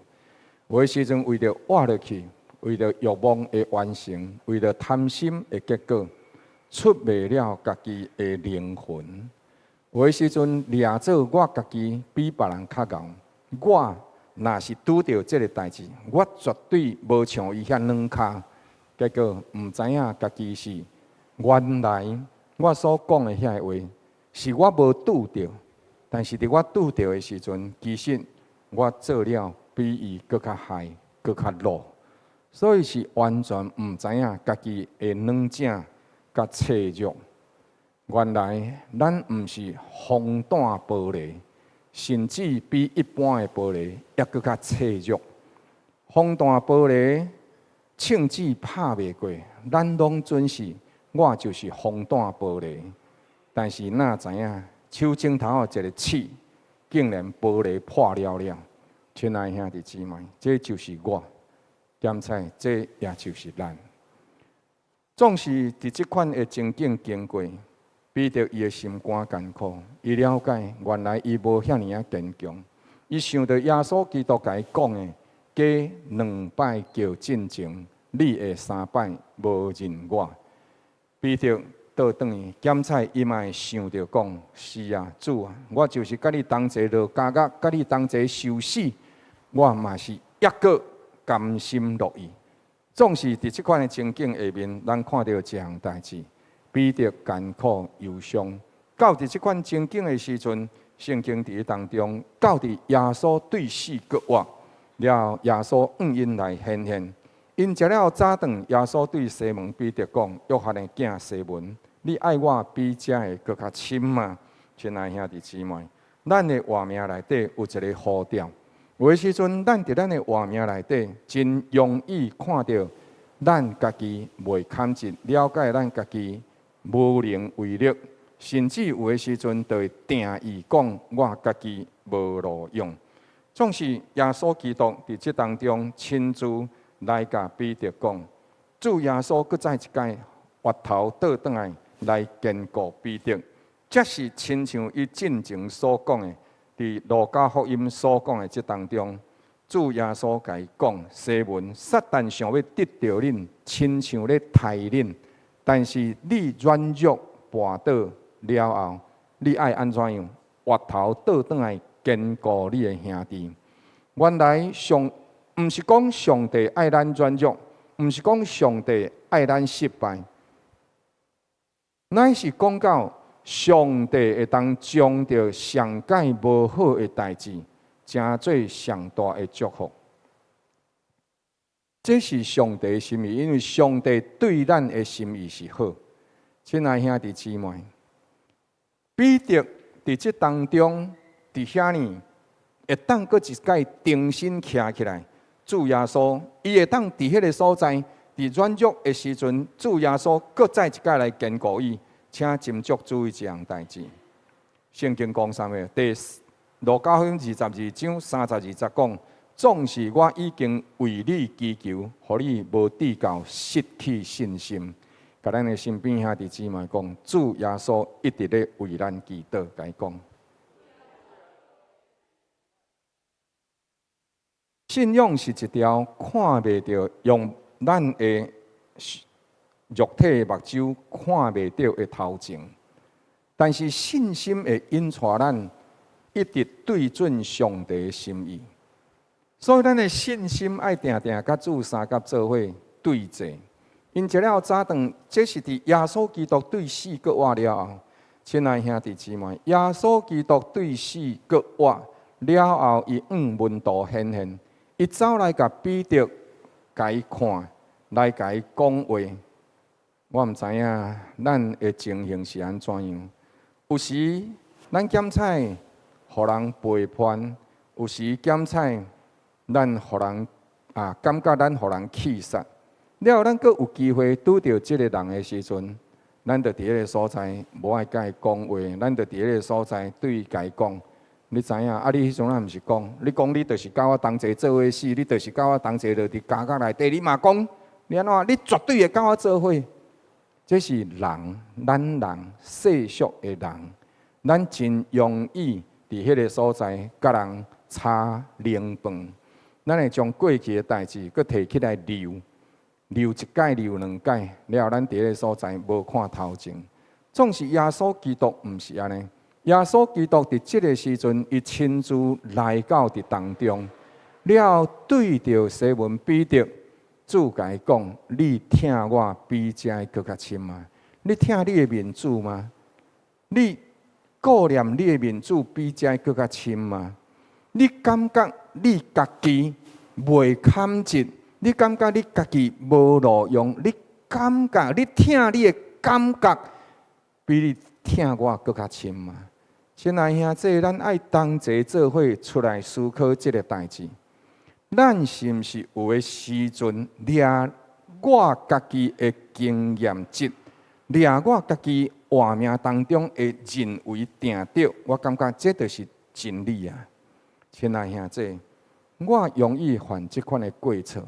S1: 有的时阵为着活落去，为着欲望的完成，为着贪心的结果，出卖了家己的灵魂。有的时阵掠做我家己比别人较高，我若是拄到这个代志，我绝对无像伊遐软脚。结果毋知影家己是原来我所讲的遐话。是我无拄着，但是伫我拄着的时阵，其实我做了比伊搁较害、搁较弱，所以是完全毋知影家己的软正甲脆弱。原来咱毋是防弹玻璃，甚至比一般的玻璃还搁较脆弱。防弹玻璃枪子拍袂过，咱拢准是我就是防弹玻璃。但是哪知影手指头一个刺，竟然玻璃破了了。亲爱兄弟姊妹，这就是我，兼且这也就是咱。总是伫这款的情景经过，彼得伊的心肝艰苦，伊了解原来伊无遐尔啊坚强。伊想到耶稣基督甲伊讲的，加2摆叫进前，你会3摆无认我。彼得倒转去检菜，伊嘛会想着讲：是啊，主啊，我就是甲你同齐落监狱，甲你同齐受死，我嘛是抑个甘心乐意。总是伫即款的情景下面，咱看到这项代志，彼得艰苦忧伤。到伫即款情景的时阵，圣经伫当中，到伫耶稣对死搁活，了耶稣因来显现。因食了早顿，耶稣对西门彼得讲：约翰的囝西门，你爱我比这个搁较深吗？亲爱兄弟姊妹，咱的活命内底有一个呼召。有的时阵，咱伫咱的活命内底，真容易看到咱家己袂堪值，了解咱家己无能为力，甚至有的时阵，就会定义讲我家己无路用。总是耶稣基督伫即当中亲自来甲彼得讲，主耶稣搁再一届滑头倒转来坚固彼得，这是亲像伊进前所讲的。伫路加福音所讲的即当中，主耶稣甲伊讲：西门，撒旦想要得到恁，亲像咧杀恁，但是你软弱绊倒了后，你爱安怎样？滑头倒转来坚固你的兄弟。原来毋是讲上帝爱咱软弱，毋是讲上帝爱咱失败，乃是讲到上帝会当将着上界无好的代志，成做上大的祝福。这是上帝的心意，因为上帝对咱的心意是好。亲爱兄弟姊妹，彼得伫这当中，伫遐呢，会当搁一届重新徛起来。主耶稣，伊会当伫迄个所在，伫软弱的时阵，主耶稣搁再一届来坚固伊。请斟酌注意这样代志。圣经讲啥物？第路加福音22章32节讲：总是我已经为你祈求，互你无抵到失去信心。甲咱的身边兄弟姊妹讲，主耶稣一直咧为咱祈祷，甲伊讲。信仰是一条看袂到，用咱的肉体的目睭看袂到的头前，但是信心会引带咱一直对准上帝的心意。所以，咱的信心爱定定甲主三甲做伙对坐。因食了早顿，这是伫耶稣基督对死搁活了后，亲爱兄弟姊妹，耶稣基督对死搁活了后，伊门徒显现，伊走来甲彼得甲伊看，来甲伊讲话。我毋知影咱的情形是安怎样。有时咱检菜，互人背叛；有时检菜，咱互人感觉咱互人气杀。了后，咱阁有机会拄到即个人的时阵，咱就伫迄个所在，无爱甲伊讲话，咱就伫迄个所在对伊甲伊讲。你知影？你迄阵啊，毋是讲，你讲你就是甲我同齐做伙死，你就是甲我同齐落伫监狱内底，你嘛讲，你安怎？你绝对会甲我做伙。这是人，咱人世俗的人，咱真容易伫迄个所在甲人差零分。咱会将过去的代志，搁摕起来留一届留两届，了后咱伫迄个所在无看头前。总是耶稣基督毋是安尼，耶稣基督伫即个时阵，伊亲自来到伫当中，了后对着西门彼得。主甲伊讲：你疼我比这搁较深吗？你疼你的面子吗？你顾念你的面子比这搁较深吗？你感觉你家己袂堪值？你感觉你家己无路用？你感觉你疼你的感觉比你疼我搁较深吗？亲爱兄弟，咱爱同齐做伙出来思考这个代志。咱是毋是有诶时阵，掠我家己诶经验值，掠我家己活命当中会认为定着，我感觉这就是真理啊！亲爱兄弟，我容易犯即款诶过错，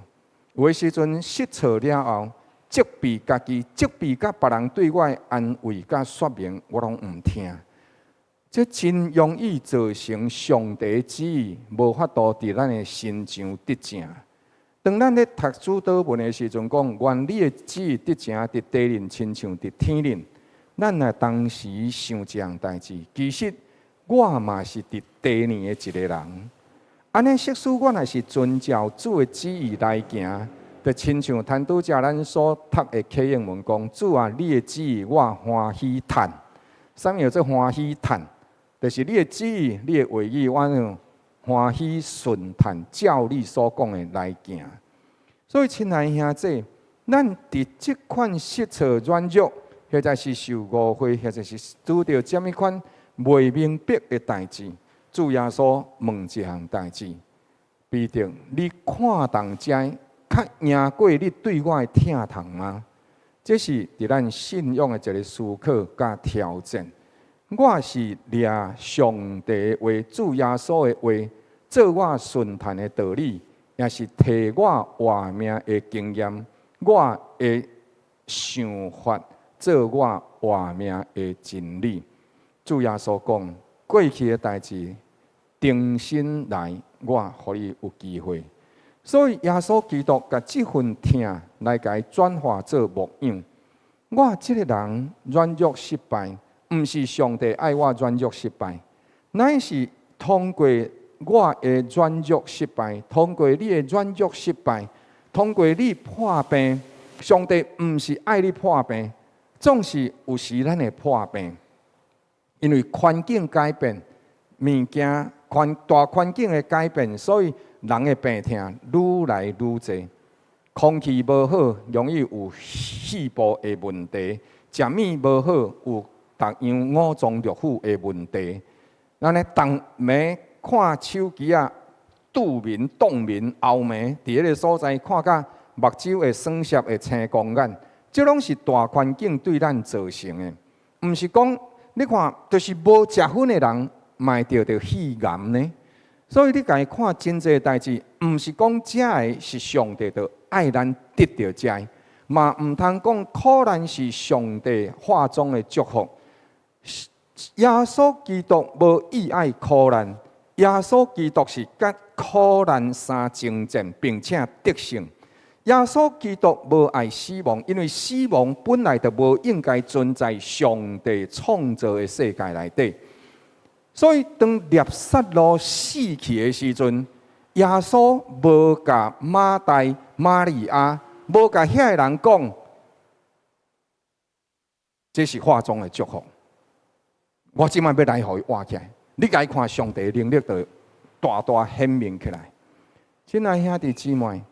S1: 有诶时阵失错了后，责备家己，责备甲别人对我诶安慰甲说明，我拢毋听。这真容易造成上帝旨意无法度伫咱的心上得正。当咱咧读主祷文的时阵，讲愿你的旨意得成伫地人，亲像伫天人。咱若当时想这样代志，其实我嘛是伫地年的一个人。安尼，即使我若是遵照主的旨意来行，就亲像摊拄则咱所读的启应文讲：主啊，你的旨意我欢喜谈。啥物叫做欢喜谈？就是你的旨意、你的话语，我欢喜顺谈，照你所讲的来行。所以，亲爱兄弟，咱伫即款失策软弱，或者是受误会，或者是拄着这么款未明白的代志，主耶稣问一项代志：必定你看重这较赢过你对我的疼痛吗？这是伫咱信仰的一个思考甲挑战。我是掠上帝的话、主耶稣的话，做我顺谈的道理，也是替我活命的经验，我的想法做我活命的真理。主耶稣讲，过去的代志，重新来，我互你有机会。所以耶稣基督甲这份疼来甲伊转化做模样。我这个人软弱失败，毋是上帝爱我软弱失败，乃是通过我的软弱失败，通过你的软弱失败，通过你破病。上帝毋是爱你破病，总是有时咱会破病，因为环境改变，物件大环境的改变，所以人的病痛愈来愈多。空气无好，容易有肺部的问题；食物无好，有逐样五脏六腑的问题。咱咧当暝看手机啊，杜眠、冬眠、后暝，伫迄个所在看甲目睭会酸涩、会青光眼，这拢是大环境对咱造成的。毋是讲你看，就是无食薰的人，嘛会着肺癌呢。所以你家看真济代志，毋是讲这个是上帝的爱咱得到这个，嘛毋通讲苦难是上帝化中的祝福。耶稣基督无意爱苦难，耶稣基督是甲苦难相征战，并且得胜。耶稣基督无爱死亡，因为死亡本来就无应该存在上帝创造的世界内底。所以当拿撒路死去的时阵，耶稣无甲马大、玛利亚，无甲遐个人讲，这是化中的祝福。我即摆要来互伊活起来，你家看上帝的能力就大大显明起来。亲爱兄弟姊妹，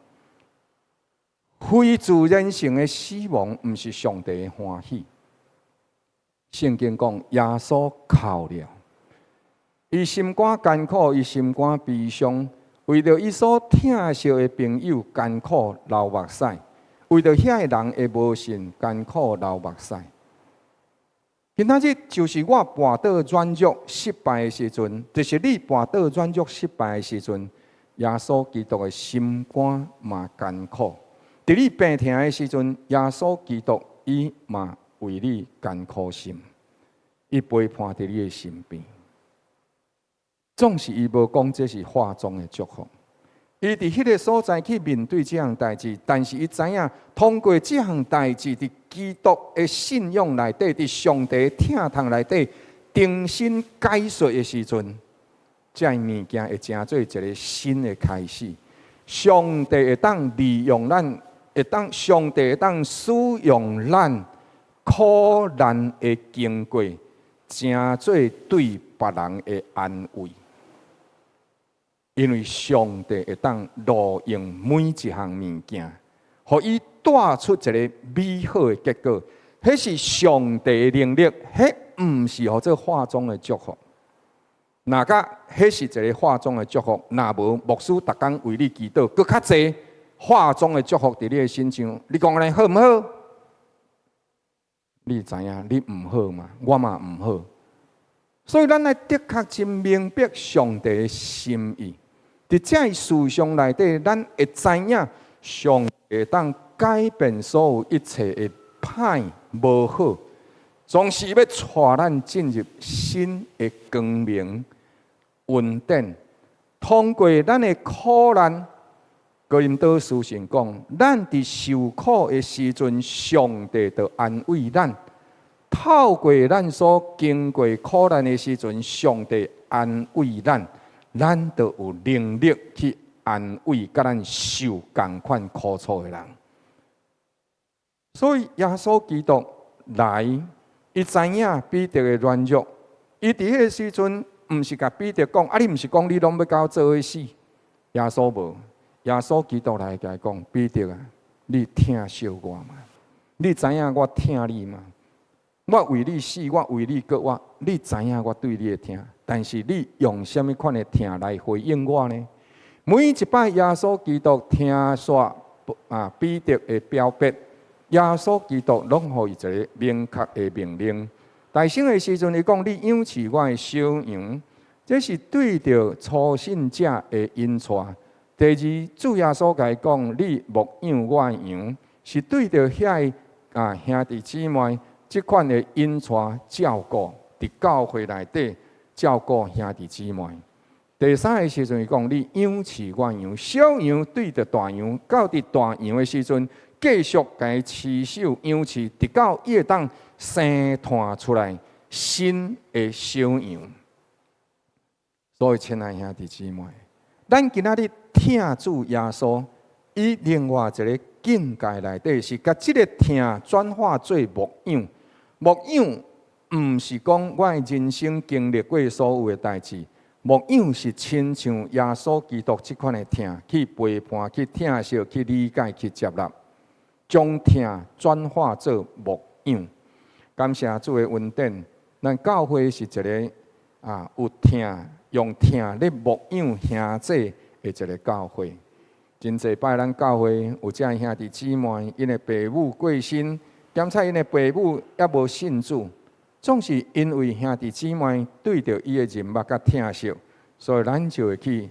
S1: 非自然性的死亡，毋是上帝的欢喜。圣经讲，耶稣哭了。伊心肝艰苦，伊心肝悲伤，为着伊所疼惜的朋友艰苦流目屎，为着遐个人会无信艰苦流目屎。今仔日就是我跋倒软弱失败的时阵，就是你跋倒软弱失败的时阵，耶稣基督的心肝嘛艰苦。伫你病痛的时阵，耶稣基督伊嘛为你艰苦心，伊陪伴伫你的身边。总是伊无讲这是化中的祝福，伊伫迄个所在去面对这项代志，但是伊知影通过这项代志，伫基督的信仰内底，伫上帝疼痛内底重新解说的时阵，这物件会成做一个新的开始。上帝会当利用咱，上帝会当使用咱苦难的经过，成做对别人的安慰。因为上帝会当路用每一项物件，互伊带出一个美好的结果。迄是上帝的能力，迄毋是互做化中的祝福。若甲迄是一个化中的祝福，若无牧师逐工为你祈祷，搁较济化中的祝福伫你的身上，你讲安尼好毋好？你知影你毋好嘛？我嘛毋好。所以咱来的确真明白上帝的心意。伫这事上内底，咱会知影上帝当改变所有一切的歹无好，总是要带咱进入新的光明、稳定。通过咱的苦难，哥林多书信讲，咱伫受苦的时阵，上帝就安慰咱；透过咱所经过苦难的时阵，上帝安慰咱，咱就有能力去安慰甲咱受同款苦楚的人。所以耶稣基督来，伊知影彼得的软弱，伊伫迄个时阵，毋是甲彼得讲，你毋是讲你拢要甲我做伙死？耶稣无。耶稣基督来甲伊讲：彼得啊，你疼惜我嘛？你知影我疼你嘛？我为你死，我为你割我，你知影我对你的疼，但是你用什么款的疼来回应我呢？每一摆耶稣基督听说彼得的表白，耶稣基督拢予伊一个明确的命令。大圣的时阵，伊讲：你养饲我的小羊，这是对着初信者的引带。第二，主耶稣甲伊讲：你牧养我的羊，是对着遐兄弟姊妹即款的引带照顾，伫教会内底照顾兄弟姊妹。第三个时阵，伊讲：你养饲我的羊，小羊对着大羊，到伫大羊的时阵，继续甲伊持守养饲，直到伊会当生产出来新的小羊。所以，亲爱兄弟姊妹，咱今仔日听主耶稣，以另外一个境界内底是甲即个听转化做牧养。牧养毋是讲我的人生经历过所有的代志，牧养是亲像耶稣基督即款的听，去陪伴、去听惜、去理解、去接纳，将听转化做牧养。感谢主的恩典，咱教会是一个有听、用听咧牧养兄弟的一个教会。真济摆咱教会有遮兄弟姊妹，因的父母过身，检查因的父母也无信主，总是因为兄弟姊妹对着伊的人物甲疼惜，所以咱就会去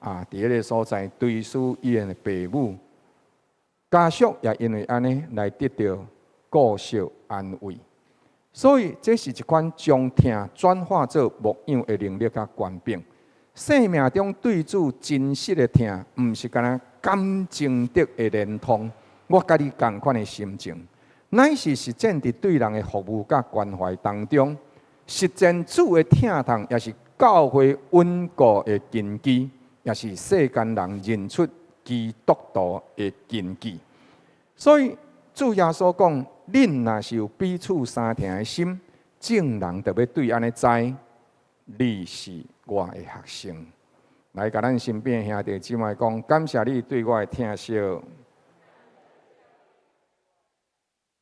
S1: 伫迄个所在追思伊的父母。家属也因为安尼来得到顾惜安慰。所以这是一款将听转化做牧养的能力甲权柄。生命中对主真实的听，毋是干那感情的连通，我甲你同款的心情，乃是实践伫对人的服务甲关怀当中，实践主的听痛，也是教会稳固的根基，也是世间人认出基督徒的根基。所以主耶稣讲：恁若是有彼此相听的心，众人就要对安尼知，你是我的学生。来，甲咱身边的兄弟姊妹讲，感谢你对我的疼惜。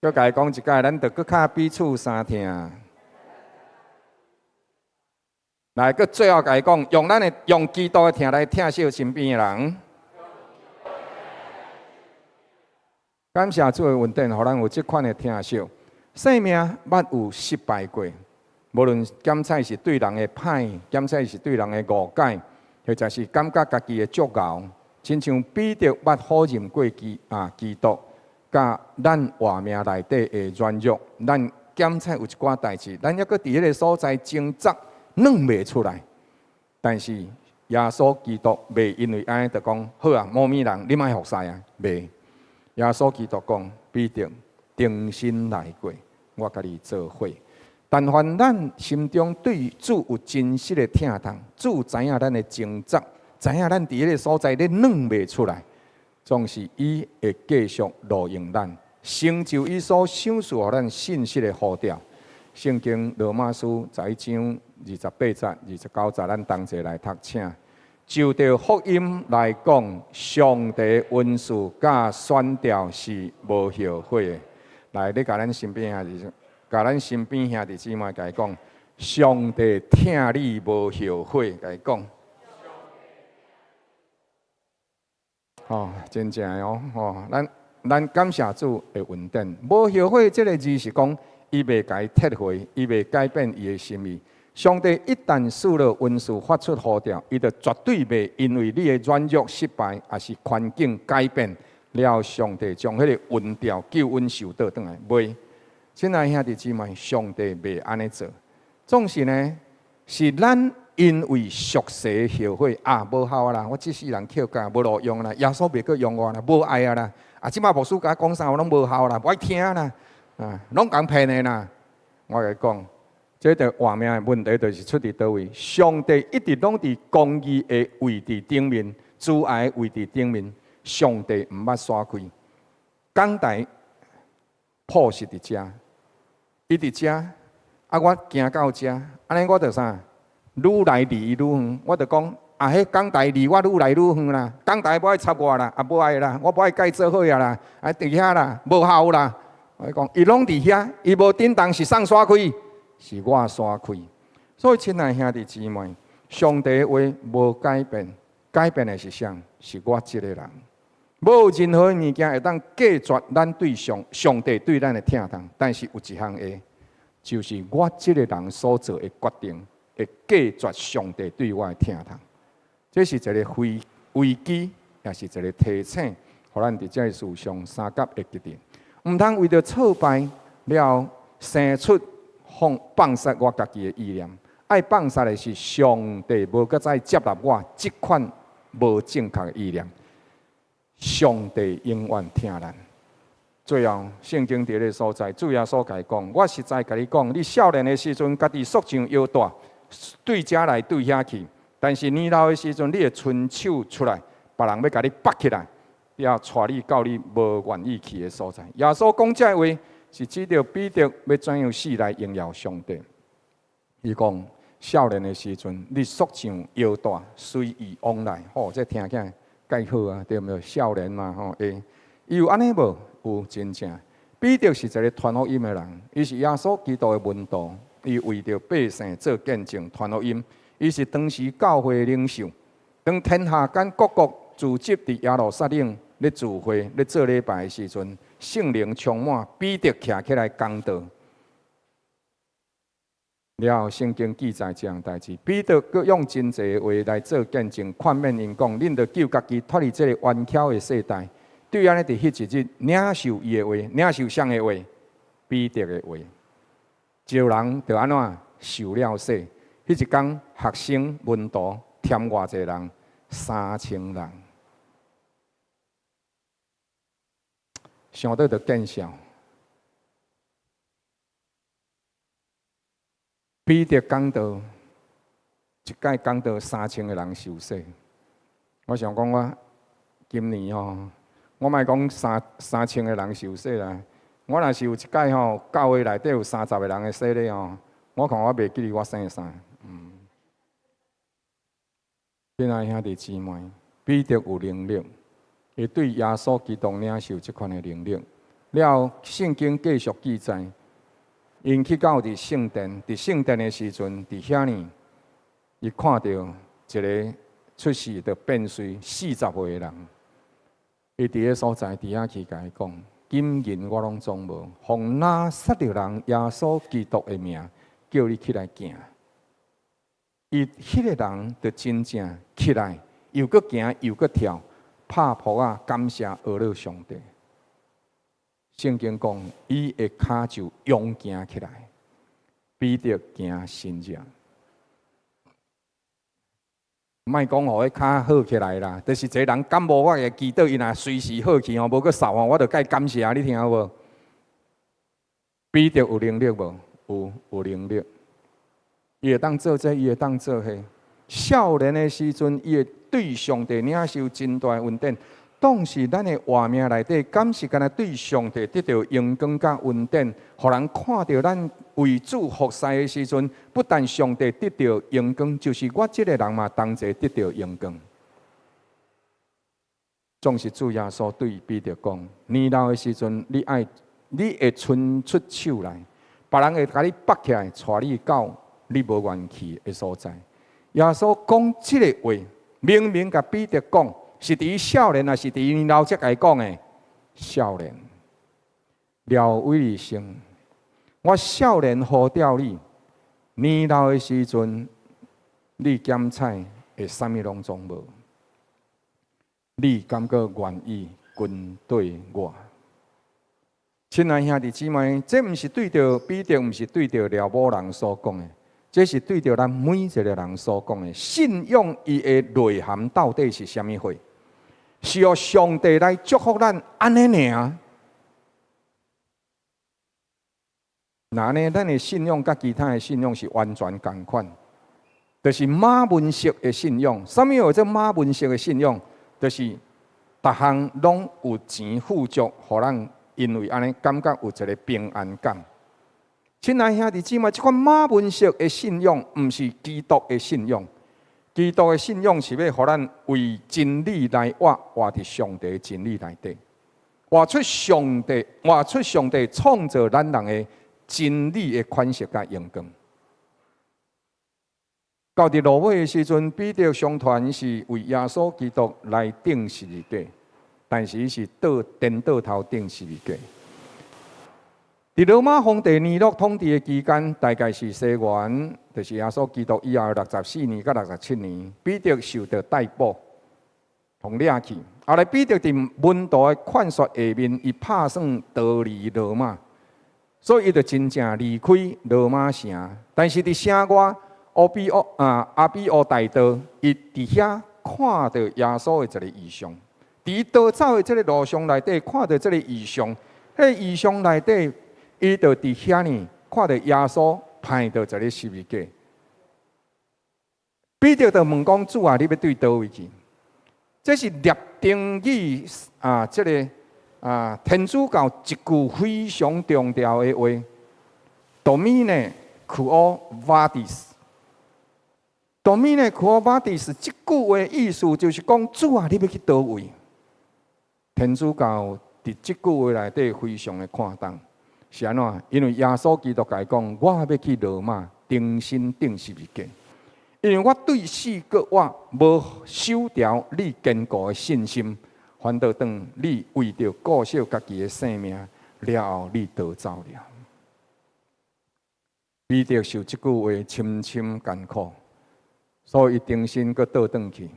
S1: 再甲伊讲一解，咱就搁较彼此相听。来，搁最后甲伊讲，用基督的听来疼惜身边的人。感谢主的恩典，互咱有即款的疼惜。生命捌有失败过。无论检测是对人的歹，检测是对人的误解，或者是感觉家己的足熬，亲像彼得捌否认过基督，甲咱活命内底的软弱，咱检测有一寡代志，咱抑搁伫迄个所在挣扎，弄袂出来。但是耶稣基督袂因为安尼就讲好啊，某米人你莫服侍啊，袂。耶稣基督讲：彼得定心来过，我甲你做伙。但凡咱心中对主有真实的疼痛，主知影咱的挣扎，知影咱伫迄个所在咧弄袂出来，总是伊会继续路用咱，成就伊所赏赐予咱信息的呼召。圣经罗马书11章28节、29节，咱同齐来读请。就着福音来讲，上帝恩赐甲选召是无后悔的。来，你甲咱身边甲咱身边兄弟姊妹甲伊讲，上帝疼你无后悔，甲伊讲。真正的哦，咱感谢主的恩典。无后悔这个字是讲，伊袂甲伊撤回，伊袂改变伊的心意。上帝一旦使了恩赐发出呼召，伊就绝对袂因为你的软弱、失败，也是环境改变了，上帝将迄个恩调救恩受倒转来，袂。亲爱兄弟姊妹，上帝袂安尼做，总是呢，是咱因为俗世后悔啊，无效啦！我这世人捡假无路用啦，耶稣袂阁用我啦，无爱啊啦！啊，即摆牧师甲我讲啥，我拢无效啦，无爱听啦，啊，拢共骗的啦！我甲你讲，这个画面的问题就是出伫倒位？上帝一直拢伫公义的位置顶面，慈爱的位置顶面，上帝毋捌刷开。港台破是伫遮，伊伫遮，啊，我行到遮，安尼我着啥？愈来离愈远，我着讲，啊，迄港台离我愈来愈远啦，港台无爱插我啦，啊，无爱啦，我无爱甲伊做伙啊啦，啊，伫遐啦，无效啦。我讲，伊拢伫遐，伊无叮当是送刷开，是我刷开。所以，亲爱兄弟姊妹，上帝的话无改变，改变的是啥？是我这个人。无任何物件会当隔绝咱对上帝对咱的疼痛，但是有一项会，就是我这个人所做的决定。会隔绝上帝对我的疼痛，这是一个危机，也是一个提醒，互咱伫这个事上三甲会记得。毋通为着挫败了，生出放杀我家己的意念。爱放杀的是上帝无搁再接纳我即款无正确的意念。上帝永远听咱。最后，圣经伫个所在，主耶稣甲伊讲：我实在甲你讲，你少年的时阵，家己塑像腰带。对遮来对遐去，但是年老的时阵，你会伸手出来，别人要甲你拔起来，要带你到你无愿意去的所在。耶稣讲这话是指着彼得要怎样死来荣耀上帝。伊讲少年的时阵，你塑像腰带，随意往来。吼，这听起来介好啊，对毋对？少年嘛，吼，伊有安尼无？有真正。彼得是一个传福音的人，伊是耶稣基督的门徒。伊为着百姓做见证、传福音，伊是当时教会领袖。当天下间各国聚集伫耶路撒冷咧聚会、咧做礼拜的时阵，圣灵充满，彼得徛起来讲道。了后，圣经记载这样代志，彼得佮用真济话来做见证，劝勉因讲：恁着救家己脱离这个弯巧的世代。对安尼，伫迄一日领受伊的话，领受谁的话？彼得的话。招人就安怎受了洗？迄一天，学生门徒添偌济人，3000人。想到就见笑。彼得讲道，一届讲道3000个人受洗。我想讲我今年我莫讲3000个人受洗啦。我若是有一届教会内底有30个人的洗礼我看我袂记得我生啥。亲爱兄弟姊妹，彼得有能力，会对耶稣基督领受这款的能力。了，圣经继续记载，因去到伫圣殿，伫圣殿的时阵，伫遐呢，伊看到一个出世就变碎40岁的人，伊伫个所在伫遐去甲伊讲。金银我拢总无，奉拿撒勒人耶稣基督的名，叫你起来行。伊迄个人就真正起来，又搁行又搁跳，拍扑啊，感谢阿拉上帝。圣经讲，伊的骹就勇行起来，彼得行神迹。莫讲互迄骹好起来啦，就是一个人感冒，我会祈祷伊若随时好去无搁扫我就该感谢你听有无？彼得有能力无？有能力。伊会当做这，伊会当做迄。少年的时阵，伊会对上帝领受真大恩典。当时咱的画面内底，敢是干那对上帝得到荣光甲恩典，互人看到咱为主服侍的时阵，不但上帝得到荣光，就是我这个人嘛，同齐得到荣光。总是主耶稣对彼得讲：年老的时阵，你会伸出手来，别人会甲你拔起来，带你到你无愿去的所在。耶稣讲这个话，明明甲彼得讲。是伫少年，还是伫年老才甲伊讲的？少年，廖伟利生，我少年呼召你，年老的时阵，你检采会啥物拢总无？你敢个愿意跟对我？亲爱兄弟姊妹，这毋是对着彼得，毋是对着廖某人所讲的，这是对着咱每一个人所讲的信仰，伊的内涵到底是虾米货？是由上帝来祝福咱安尼尔。那呢，咱的信仰甲其他的信仰是完全同款，就是马文式的信仰。什么叫做马文式的信仰？就是逐项拢有钱富足，互咱因为安尼感觉有一个平安感。亲爱兄弟姊妹，这款马文式的信仰，毋是基督的信仰。基督的信仰是要互咱为真理来活，活伫上帝的真理内底，活出上帝创造咱人的真理的款式甲荣光。到伫落尾的时阵，彼得相传是为耶稣基督来钉十字架，但是伊是颠倒头钉十字架。伫罗马皇帝尼禄统治的期间，大概是西元，就是耶稣基督以后64年到67年，彼得受到逮捕，同掠去。后来彼得伫门徒的劝说下面，伊打算逃离罗马。所以，伊就真正离开罗马城，但是伫城外阿比乌大道，伊伫遐看到耶稣的一个异象。伫逃走的这个路上内底，看到这个异象，迄个异象内底，伊就伫遐呢，看到耶稣派到一个十字架。彼得就问讲：主啊，你要对倒位去？这是列定语这个。天主教一句非常重要的话 ，Domine quo vadis。Domine quo vadis 这句话意思就是讲，主啊，你要去倒位？天主教伫这句话内底非常的看重，是安怎？因为耶稣基督讲，我要去罗马钉身钉十字架，因为我对死个我无守条你坚固的信心。反倒当你为着顾惜家己的性命了后，你逃走了。彼得受这句话深深艰苦，所以定心阁倒转去，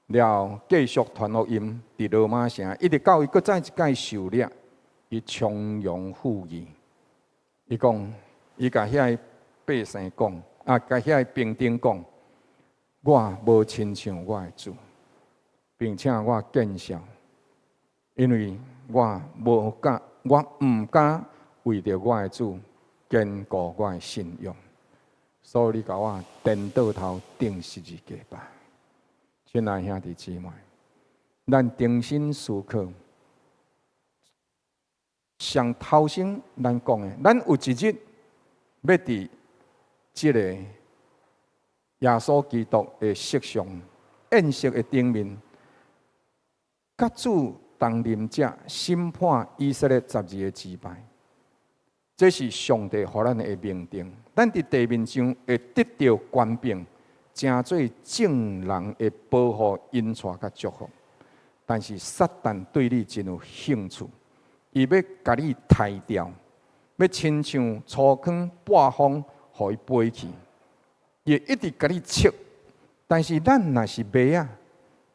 S1: 了后继续传福音，伫罗马城一直到伊阁再一届受掠，伊从容赴义。伊讲，伊甲遐百姓讲，甲遐兵丁讲，我无亲像我的主。并且我见笑，因为我唔敢为着我的主坚固我的信仰，所以你甲我颠倒头钉十字架吧。亲爱兄弟姊妹，咱定心思考，上头先咱讲的，咱有一日要伫这个耶稣基督的色上宴席的顶面。甲主同临者审判以色列12个支派，这是上帝予咱的命定。咱伫地面上会得到权柄，成做正人的保护、恩赐甲祝福。但是撒旦对你真有兴趣，伊要甲你抬掉，要亲像粗糠半风，互伊飞去，伊一直甲你切。但是咱若是马啊！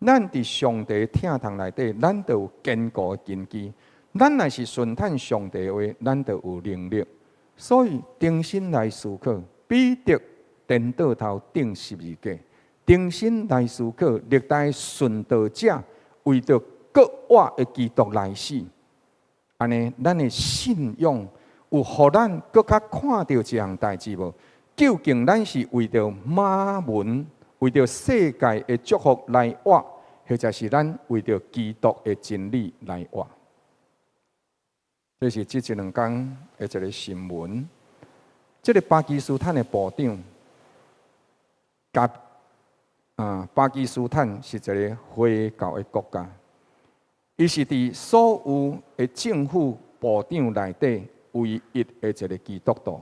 S1: 咱伫上帝疼痛内底，咱就有坚固的根基。咱若是顺探上帝的话，咱就有能力。所以定心来思考，彼得颠倒头钉十字架；定心来思考，历代顺道者为着各活的基督来死。安尼，咱的信仰有互咱更较看到这项代志无？究竟咱是为着马文？为着世界的祝福来活，或者是咱为着基督的真理来活。这是这一两天的一个新闻。这个巴基斯坦的部长，巴基斯坦是一个回教的国家，伊是伫所有的政府部长内底唯一的一个基督徒。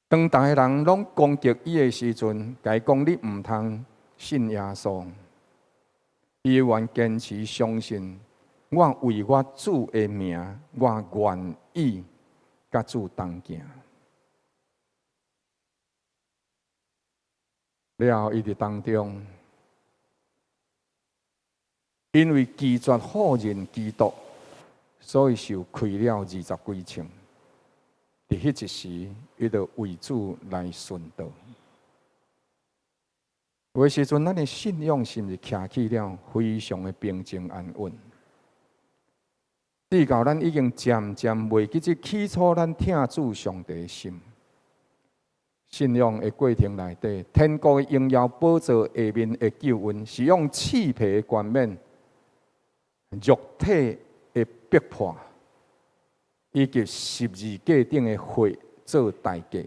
S1: 当大家人拢攻击伊的时阵，甲伊讲你毋通信耶稣，伊愿坚持相信，我为我主的名，我愿意甲主同行。了后，伊伫当中，因为拒绝好人基督，所以受亏了20几千。伫迄一时，伊就为主来顺道。有诶时阵，咱诶信仰是毋是徛起了非常诶平静安稳？至到咱已经渐渐袂记即起初咱听主上帝诶心。信仰诶过程内底，天国诶荣耀宝座下面诶救恩，是用刺皮诶冠冕、肉体诶逼迫，以及十字架顶诶血做代价。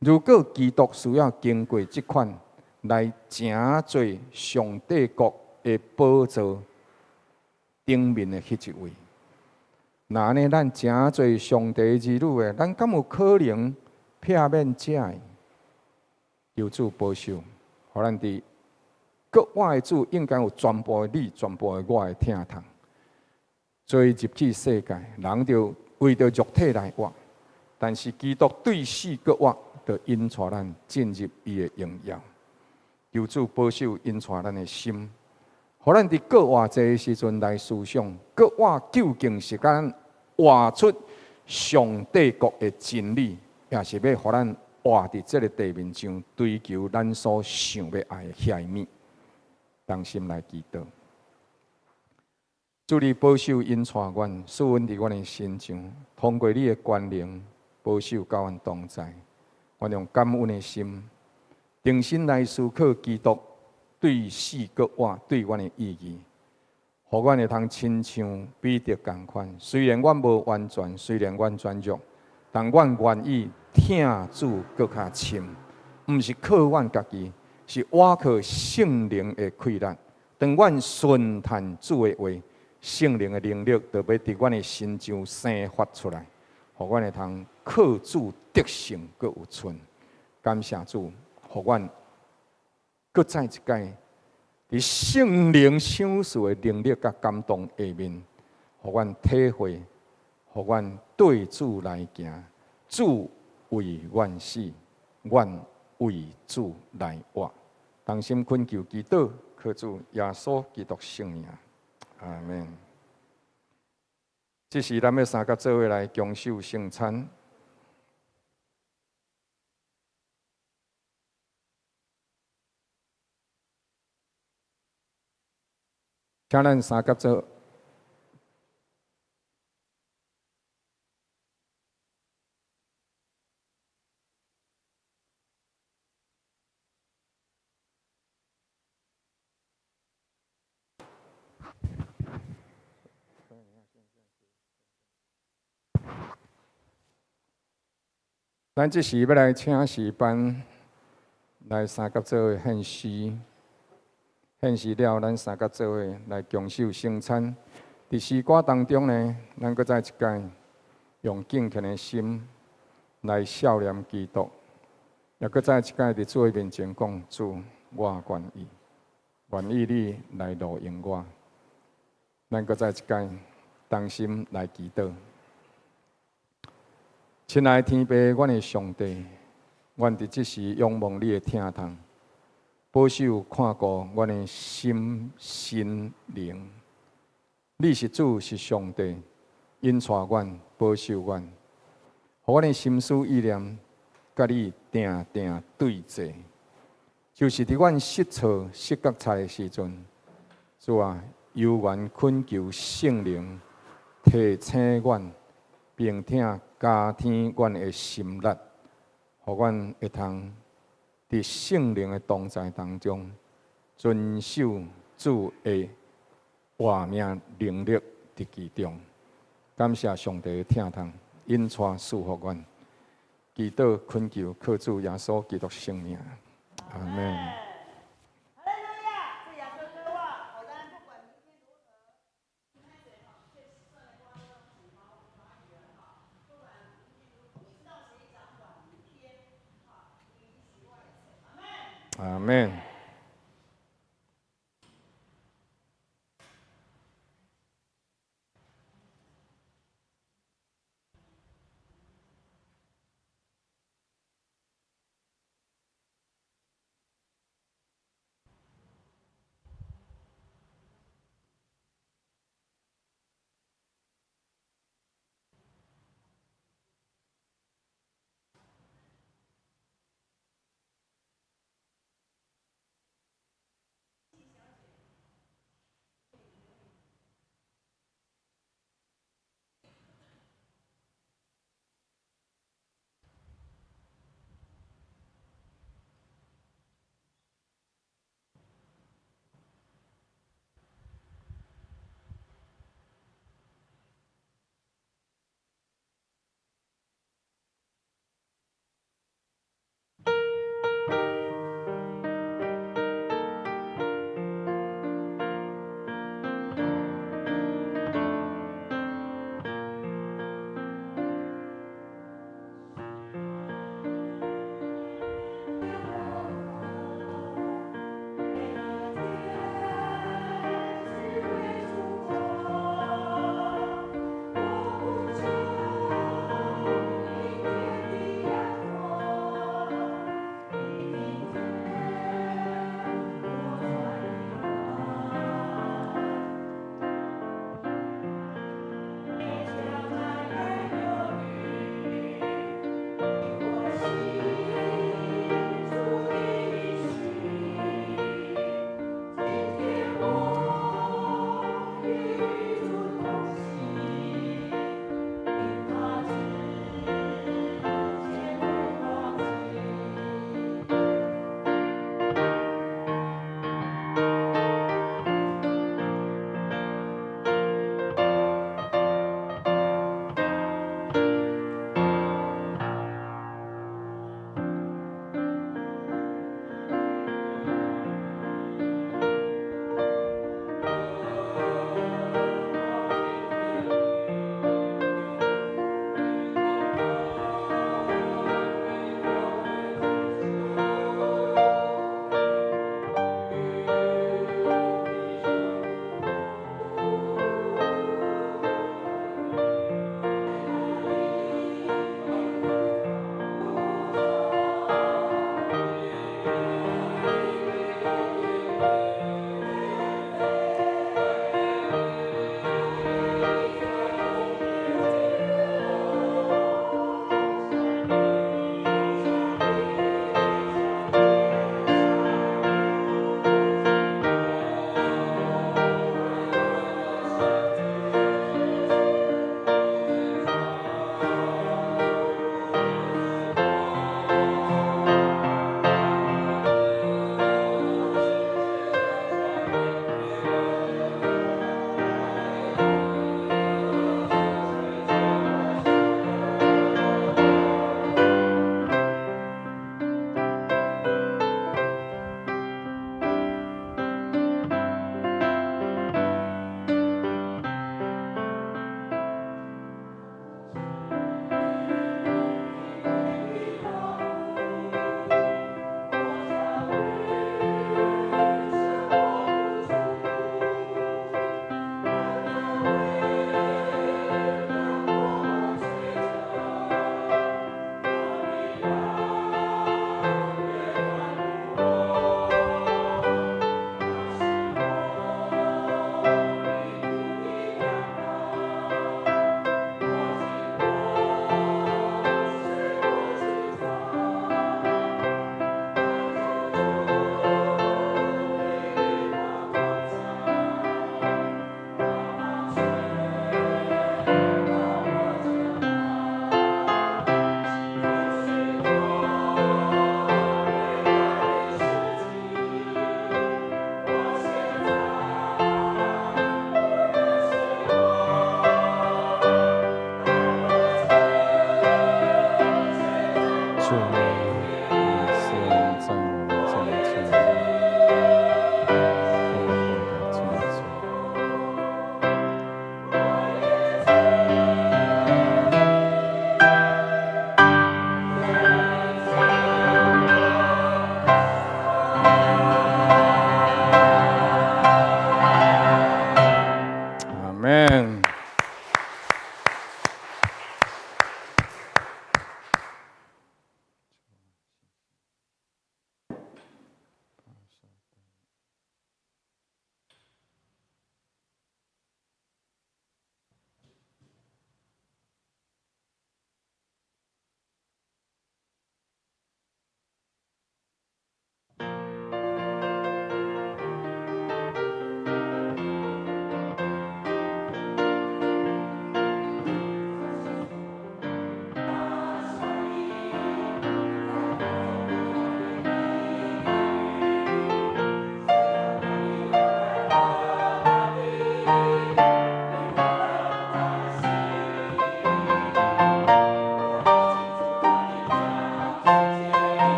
S1: 如果基督需要经过即款来成做上帝国诶宝座顶面诶迄一位，那安尼咱成做上帝儿女诶，咱敢有可能避免这个？求主保守，互咱伫国外诶主应该有全部诶你、全部诶我诶听通。做入去世界，人就为着肉体来活，但是基督对死搁活，就引带咱进入伊诶荣耀。求主保守引带咱诶心，互咱伫国活者诶时阵来思想，国活究竟是咱活出上帝国诶真理，也是要互咱活伫这个地面上追求咱所想要爱的遐物，当心来祈祷。主你保守引带阮，使阮伫阮的心上，通过你的权能保守甲阮同在。阮用感恩的心，定心来思考基督对死搁活对阮的意义，互阮会通亲像彼得共款。虽然阮无完全，虽然阮软弱，但阮愿意听主搁较深，毋是靠阮家己，是倚靠圣灵的开力。当阮顺探主的话，圣灵的能力就要伫阮的心上生发出来，互阮会通靠主得胜，搁有存。感谢主，互阮搁再一届伫圣灵赏赐的能力甲感动下面，互阮体会，互阮对主来行。主为阮死，阮为主来活。当心恳求祈祷，靠主耶稣基督圣名，阿门。这时咱要三甲做伙来共守圣餐。请咱三甲做。咱这时要来请诗班来三甲做伙献诗，献诗了，咱三甲做伙来共守圣餐。伫诗歌当中呢，咱搁再一届用敬虔的心来孝念基督，也搁再一届伫主的面前讲：主，我愿意，愿意你来路用我。咱搁再一届当心来祈祷。亲爱的天父，阮的上帝，阮伫即时仰望你的听通，保守看顾阮的心心灵。你是主，是上帝，引带阮，保守阮，互阮的心思意念甲你定定对齐，就是伫阮失错失觉菜的时阵，主啊，犹原恳求圣灵提醒阮，并且加添阮的心力，互阮会通伫圣灵的同在当中，遵守主的活命能力伫其中。感谢上帝的听通，引带赐福阮，祈祷恳求靠主耶稣基督圣名，阿门。阿门。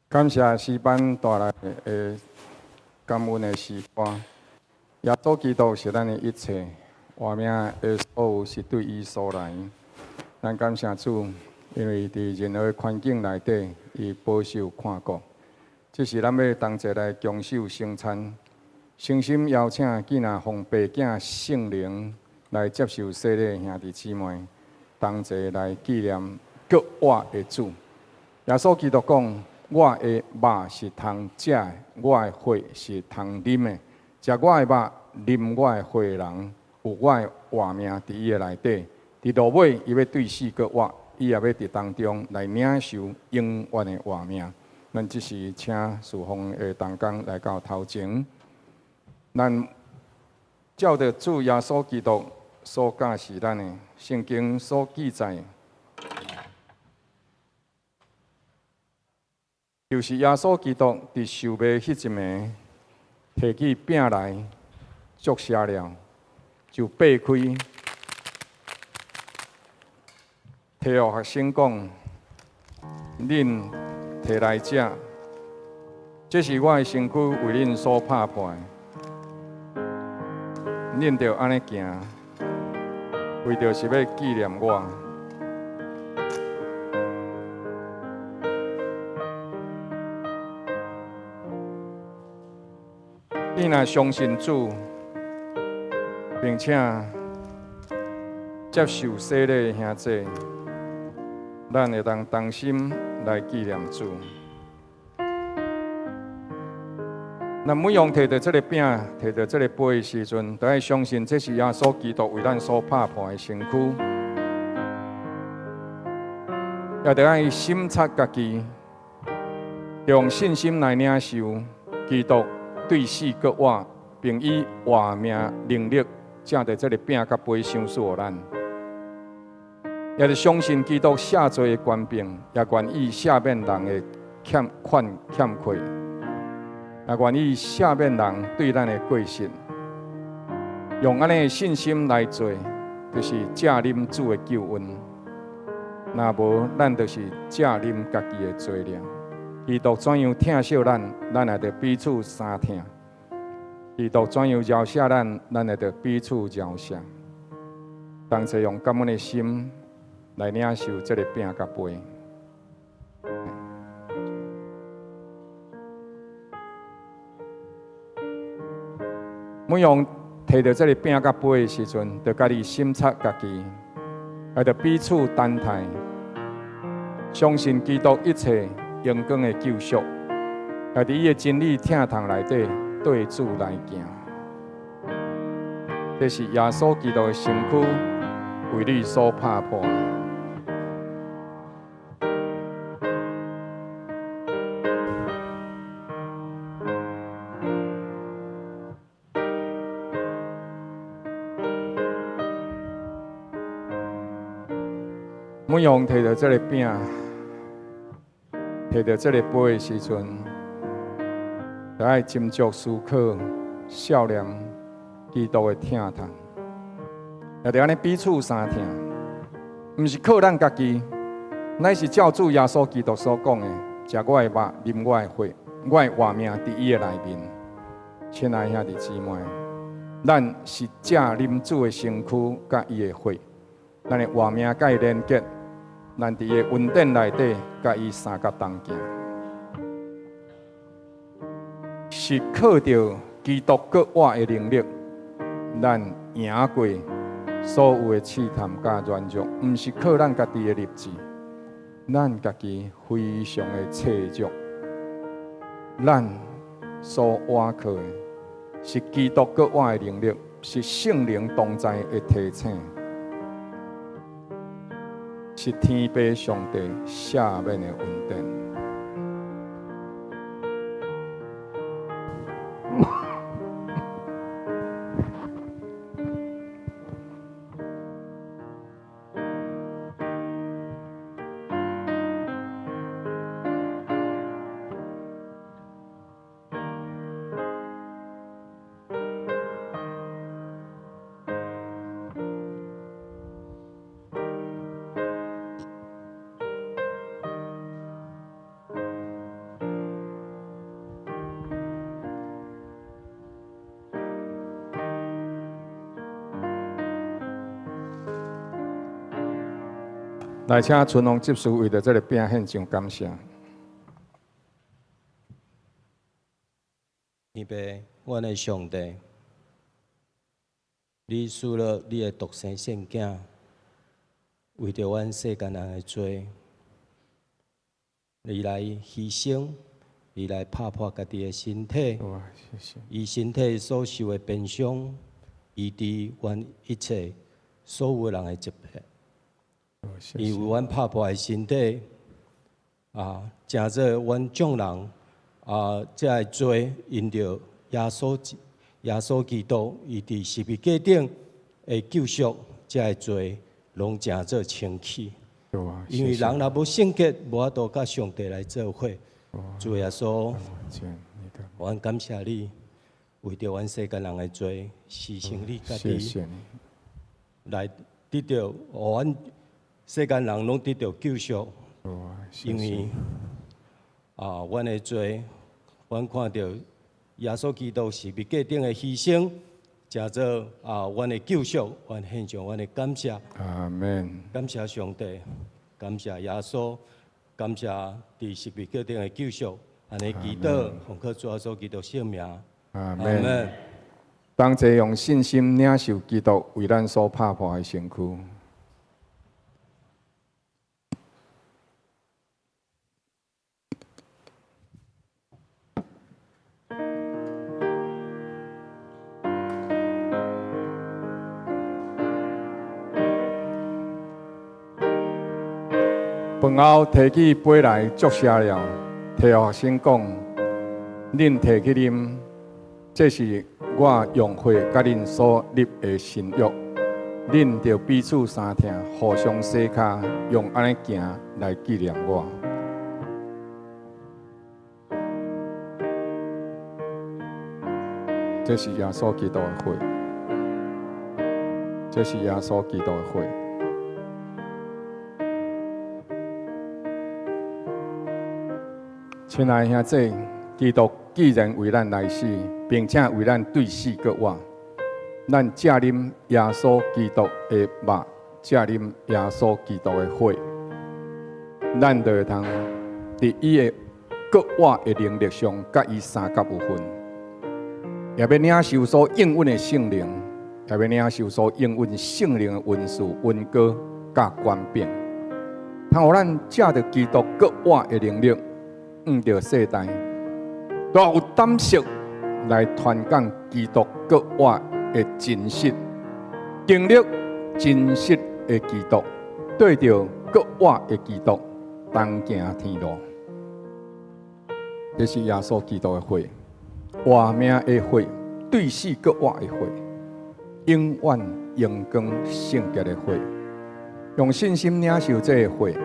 S1: 感谢诗班带来的感恩的诗歌。耶稣基督是咱的一切，活命的所有是对伊所来。咱感谢主，因为伫任何环境内底，伊保守看顾。这是咱要同齐来强守圣餐，诚心邀请囡仔奉爸囝圣灵来接受洗礼兄弟姊妹，同齐来纪念各活的主。耶稣基督讲。我的肉是通食的，我的血是通啉的。食我的肉、啉我的血的人，有我的活命伫伊的内底。伫落尾，伊要对死搁活，伊也要伫当中来领受永远的活命。咱即是请侍奉的同工来到头前，咱照着主耶稣基督所教示咱的圣经所记载。就是耶稣基督伫受卖迄一暝，摕起饼来，祝谢了，就掰开，摕互学生讲：“恁摕来食，这是我的身躯为恁所拍破的，恁着安尼行，为着是要纪念我。”你若相信主，并且接受洗礼的兄弟，咱会当同心来纪念主。那每样摕到这个饼、摕到这个杯的时阵，都要相信这是耶稣基督为咱所拍破的身躯，也得爱审察家己，用信心来领受基督。对死搁活，并以活命能力，借着这个饼甲杯相赐予咱。也是相信基督赦罪的权柄，也愿意赦免人的欠亏，也愿意赦免人对咱的过失。用安尼的信心来做，就是借啉主的救恩。若无，咱就是借啉家己的罪孽。基督怎样疼惜咱，咱也得彼此相疼；基督怎样饶恕咱，咱也得彼此饶恕。同齐用感恩的心来领受这个饼甲杯。每样摕到这个饼甲杯的时阵，就家己审察家己，也着彼此等待，相信基督一切荣光的救赎，也伫伊的真理厅堂内底对主来行。这是耶稣基督的身躯为你所拍破。每样摕到这个饼，摕到这个杯的时阵，就爱斟酌思考，笑脸基督的疼痛，也着安尼彼此相疼，毋是靠咱家己，乃是照主耶稣基督所讲的：食我的肉，啉我的血，我的活命伫伊的内面。亲爱兄弟姊妹，咱是食啉主的身躯，甲伊的血，咱的活命甲伊连结。咱伫个恩典内底，甲伊三角同行，是靠着基督国活的能力，咱赢过所有的试探甲软弱，毋是靠咱家己的力志，咱家己非常的脆弱，咱所倚靠的是基督国活的能力，是圣灵同在的提醒。是天父上帝赦免的恩典。来，请存亡执事为着这个饼献上感谢。
S5: 天父，阮的上帝，你赐了你的独生圣囝，为着阮世间人的罪，你来牺牲，你来拍破家己的身体，
S1: 哇，谢谢。
S5: 以身体所受的鞭伤，医治阮一切所有人的疾病。因为阮拍破的身体，正做阮众人才会做，因着耶稣基督伊伫十字架顶的救赎，才会做，拢正做清气。因为人若无圣洁，无法度甲上帝来做伙。主耶稣，阮感谢你，为着阮世间人的罪，牺牲你家己，来得到阮。世间人拢得到救赎，因为阮的罪，阮看到耶稣基督十字架顶的牺牲，正做阮的救赎，阮献上阮的感谢。
S1: 阿门。
S5: 感谢上帝，感谢耶稣，感谢伫十字架顶的救赎。安尼祈祷，奉靠主耶稣基督圣名。
S1: 阿门。当这用信心领受基督为咱所拍破的身躯。饭后提起杯来祝谢了，摕予学生讲：恁摕去啉，这是我用血甲恁所立的新约。恁着彼此相听，互相洗脚，用安尼行来纪念我。这是耶稣基督的血，这是耶稣基督的血。亲爱的兄弟，基督既然为咱来死，并且为咱对死搁活，咱食啉耶稣基督的肉，食啉耶稣基督的血，咱就会通伫伊的搁活的能力上，甲伊三角有分，也要领受所应允的圣灵，也要领受所应允圣灵的恩赐、恩膏，甲官兵，通互咱借着基督国活的能力，着世代，都有胆识来传讲基督国活的真实，经历真实的基督，对着国活的基督，同行天路。这是耶稣基督的会，活命的会，对死国活的会，永远阳光圣洁的会。用信心领受这个会，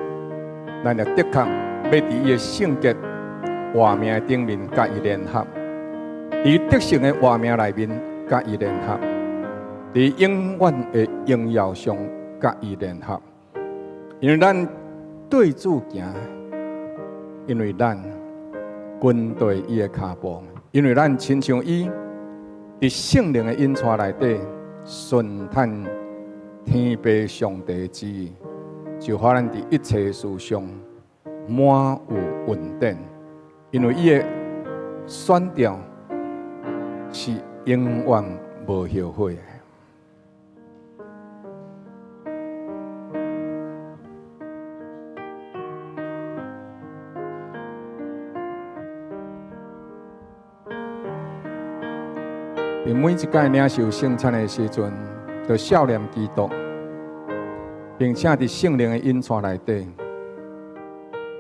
S1: 咱就的确要伫伊的圣洁活命顶面甲伊联合，伫得胜的活命内面甲伊联合，伫永远的荣耀上甲伊联合。因为咱对主行，因为咱跟对伊的脚步，因为咱亲像伊伫圣灵的引带内底顺探天父上帝的旨意，就使咱伫一切事上满有稳定。因为伊的选调是永远无后悔的。伫每一届领受圣餐的时阵，就孝念基督，并且伫圣灵的引带内底，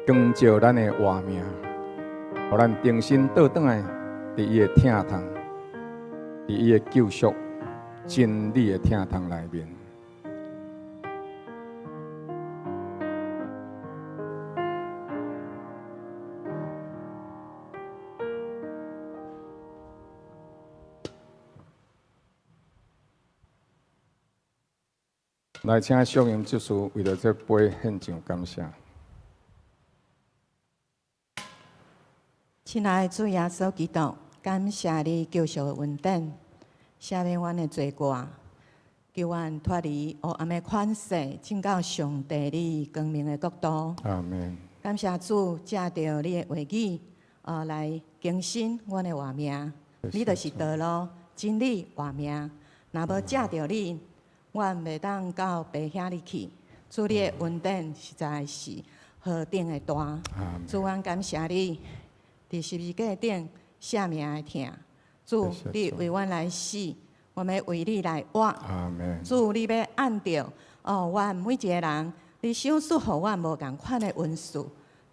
S1: 光照咱的活命，互咱重新倒转来伫伊的厅堂，伫伊的救赎真理的厅堂内面。来，请小英执事为了这杯献上感谢。
S4: 亲爱的主耶稣基督，感谢你救赎的恩典，赦免阮的罪过，求阮脱离黑暗的款式，进到上帝你光明的国度。
S1: 阿门。
S4: 感谢主，借着你的话语，来更新阮的活命。你就是道路、真理、活命。若无借着你，阮袂当到爸遐里去。主你的恩典实在是何等的大！主，阮感谢你，伫十字架顶赦命的疼。主，你为阮来死，我们为你来活。主，你要按照阮每一个人，你赏赐互阮无共款的恩赐。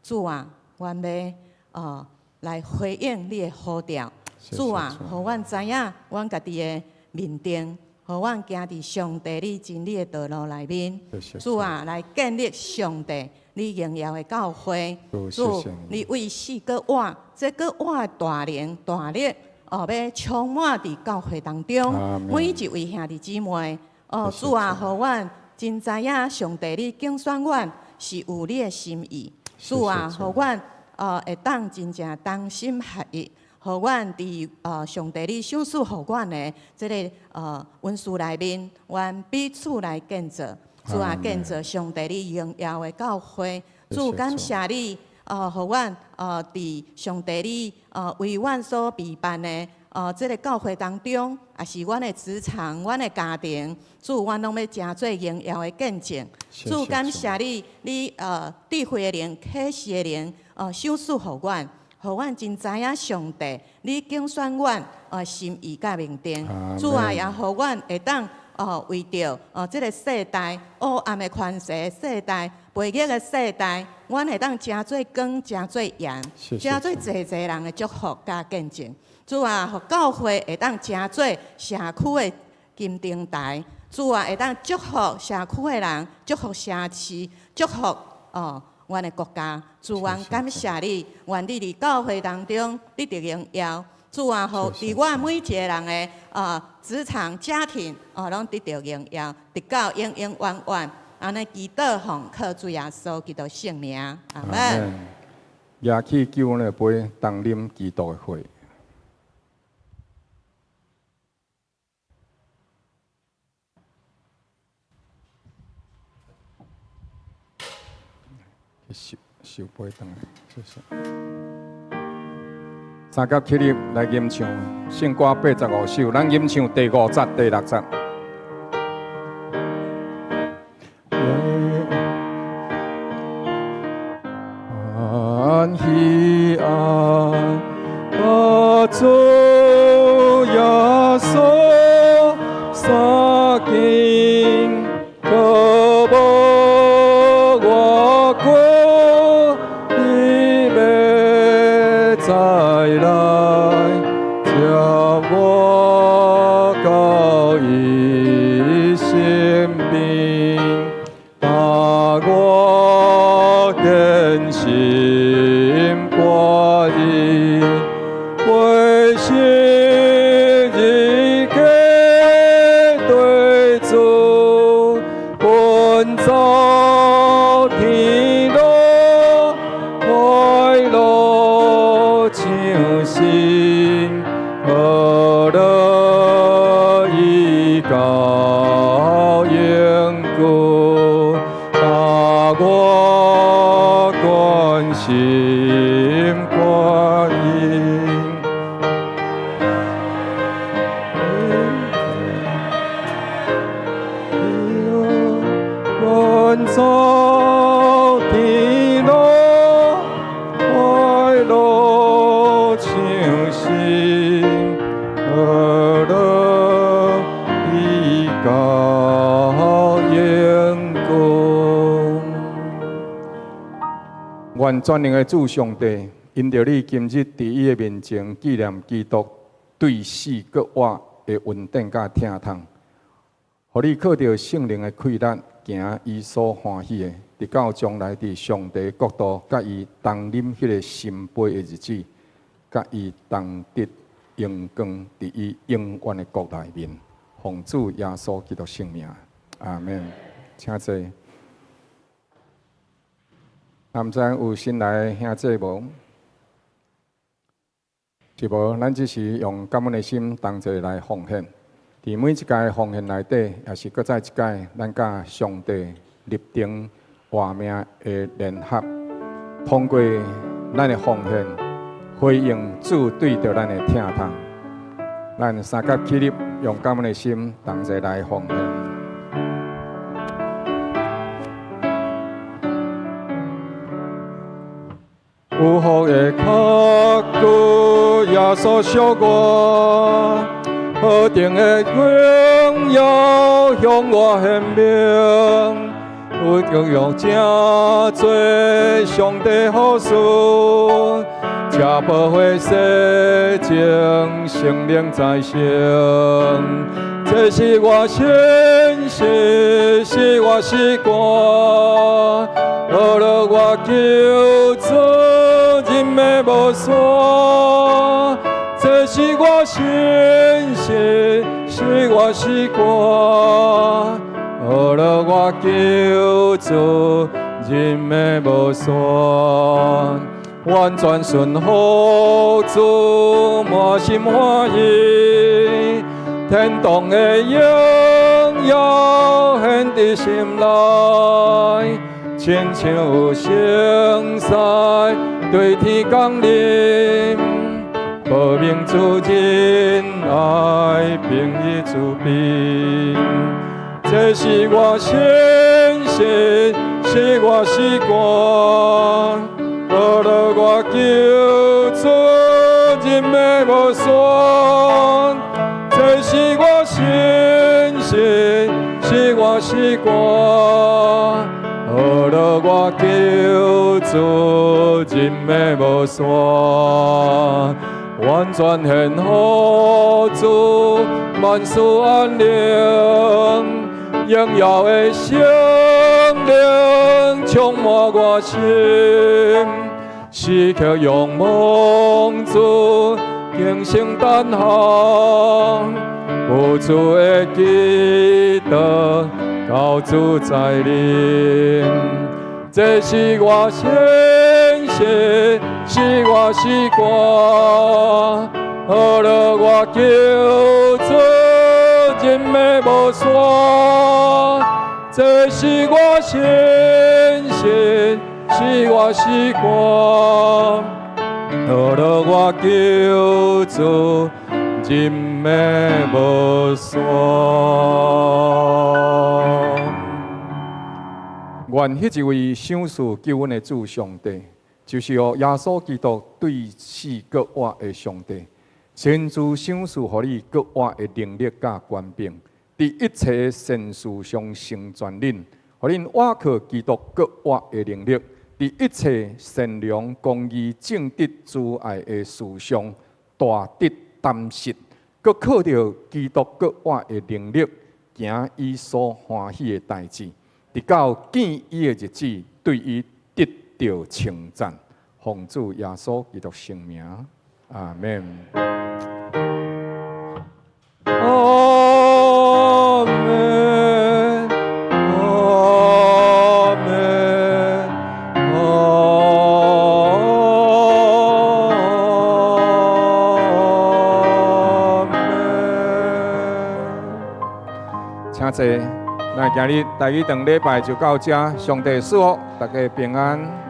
S4: 主啊，阮要来回应你的呼召。主啊，互阮知影阮家己的面定。互阮行伫上帝你真理的道路内面，主啊，来建立上帝你荣耀的教会。主，你为死搁活，这搁活的大能大力，要充满伫教会当中，每一位兄弟姊妹。主啊，互阮真知影上帝你拣选阮是有你的心意。主啊，互阮会当真正同心合一。互阮伫上帝你赏赐互阮的即个恩赐内面，阮彼此来建造。主啊，建造上帝你荣耀的教会。主，感谢你，互阮伫上帝你为阮所备办的即个教会当中，也是阮的职场、阮的家庭。主，阮拢要诚做荣耀的见证。主，感谢你，你智慧的灵、启示的灵赏赐互阮。互阮真知影上帝，你拣选阮心意甲命定。主啊，也互阮会当为着即个世代黑暗的权势世代、悖逆的世代，阮会当诚做光、诚做盐，诚做济人的祝福甲见证。主啊，互教会会当诚做社区的金灯台。主啊，会当祝福社区的人，祝福社区，祝福阮的国家。主啊，感谢你，愿你伫教会当中你得荣耀。主啊，互伫阮每一个人的职场、家庭拢得到荣耀，直到永永远远。安尼祈祷奉靠主耶稣基督圣名，阿门。
S1: 也去救阮的杯，当啉基督的血。收杯转来，谢谢。三甲起立来吟唱圣歌85首，咱吟唱第5节、第6节。喜爱，主耶稣三更可无我过，你要再来接我到伊身边，我坚心挂意，为心日家对主，奔走天路，快乐像心，何乐意高应故，我关心挂意。奔走天路，快乐像心，何乐意高应故。愿全能的主上帝，因着你今日伫伊的面前纪念基督对死搁活的恩典甲疼痛，互你靠着圣灵的开力，行伊所欢喜的，直到将来伫上帝国度，甲伊同饮迄个新杯的日子，甲伊同得荣光伫伊永远的国内面。奉主耶稣基督圣名，阿门。请坐。毋知有新来的兄弟无？是无？咱只是用感恩的心，同齐来奉献。伫每一届奉献内底，也是搁再一届，咱甲上帝立定活命的联合，通过咱的奉献，回应主对着咱的疼痛。咱三甲起立，用感恩的心，同齐来奉献。有福的脚骨，耶稣小我。何定的荣耀向我显明，有荣耀正做上帝好事，且保护世情生灵在生。这是我信息，是我习惯，学了我救主，人的无线。这是我信息，是我习惯，学了我救主，人的无线，完全顺服主，满心欢喜，天堂的荣耀显伫心内，亲像有圣赛对天降临。保命主仁爱，平易主宾，这是我信息，是我习惯，学了我救主，人的无线。这是我信息，是我习惯，学了我救主，人的无线。完全献乎主，万事安宁，荣耀的圣灵充满我心，时刻仰望主，敬声等候，有主的基督，高主在临。这是我信息，是我习惯，学了我救主，人的无线。这是我信息，是我习惯，学了我救主，人的无线。愿迄一位赏赐救恩的主上帝，就是耶稣基督对死搁活的上帝，亲自赏赐予你搁活的能力甲权柄，伫一切善事上成全恁，互恁倚靠基督搁活的能力，伫一切善良、公义、正直、慈爱的事上大得担实，搁靠着基督搁活的能力，行伊所欢喜的代志，直到见伊的日子，对伊得到称赞。奉主耶稣基督圣名，阿门。阿门，阿门，阿门。请坐，那今日第一堂礼拜就到这，上帝赐福大家平安。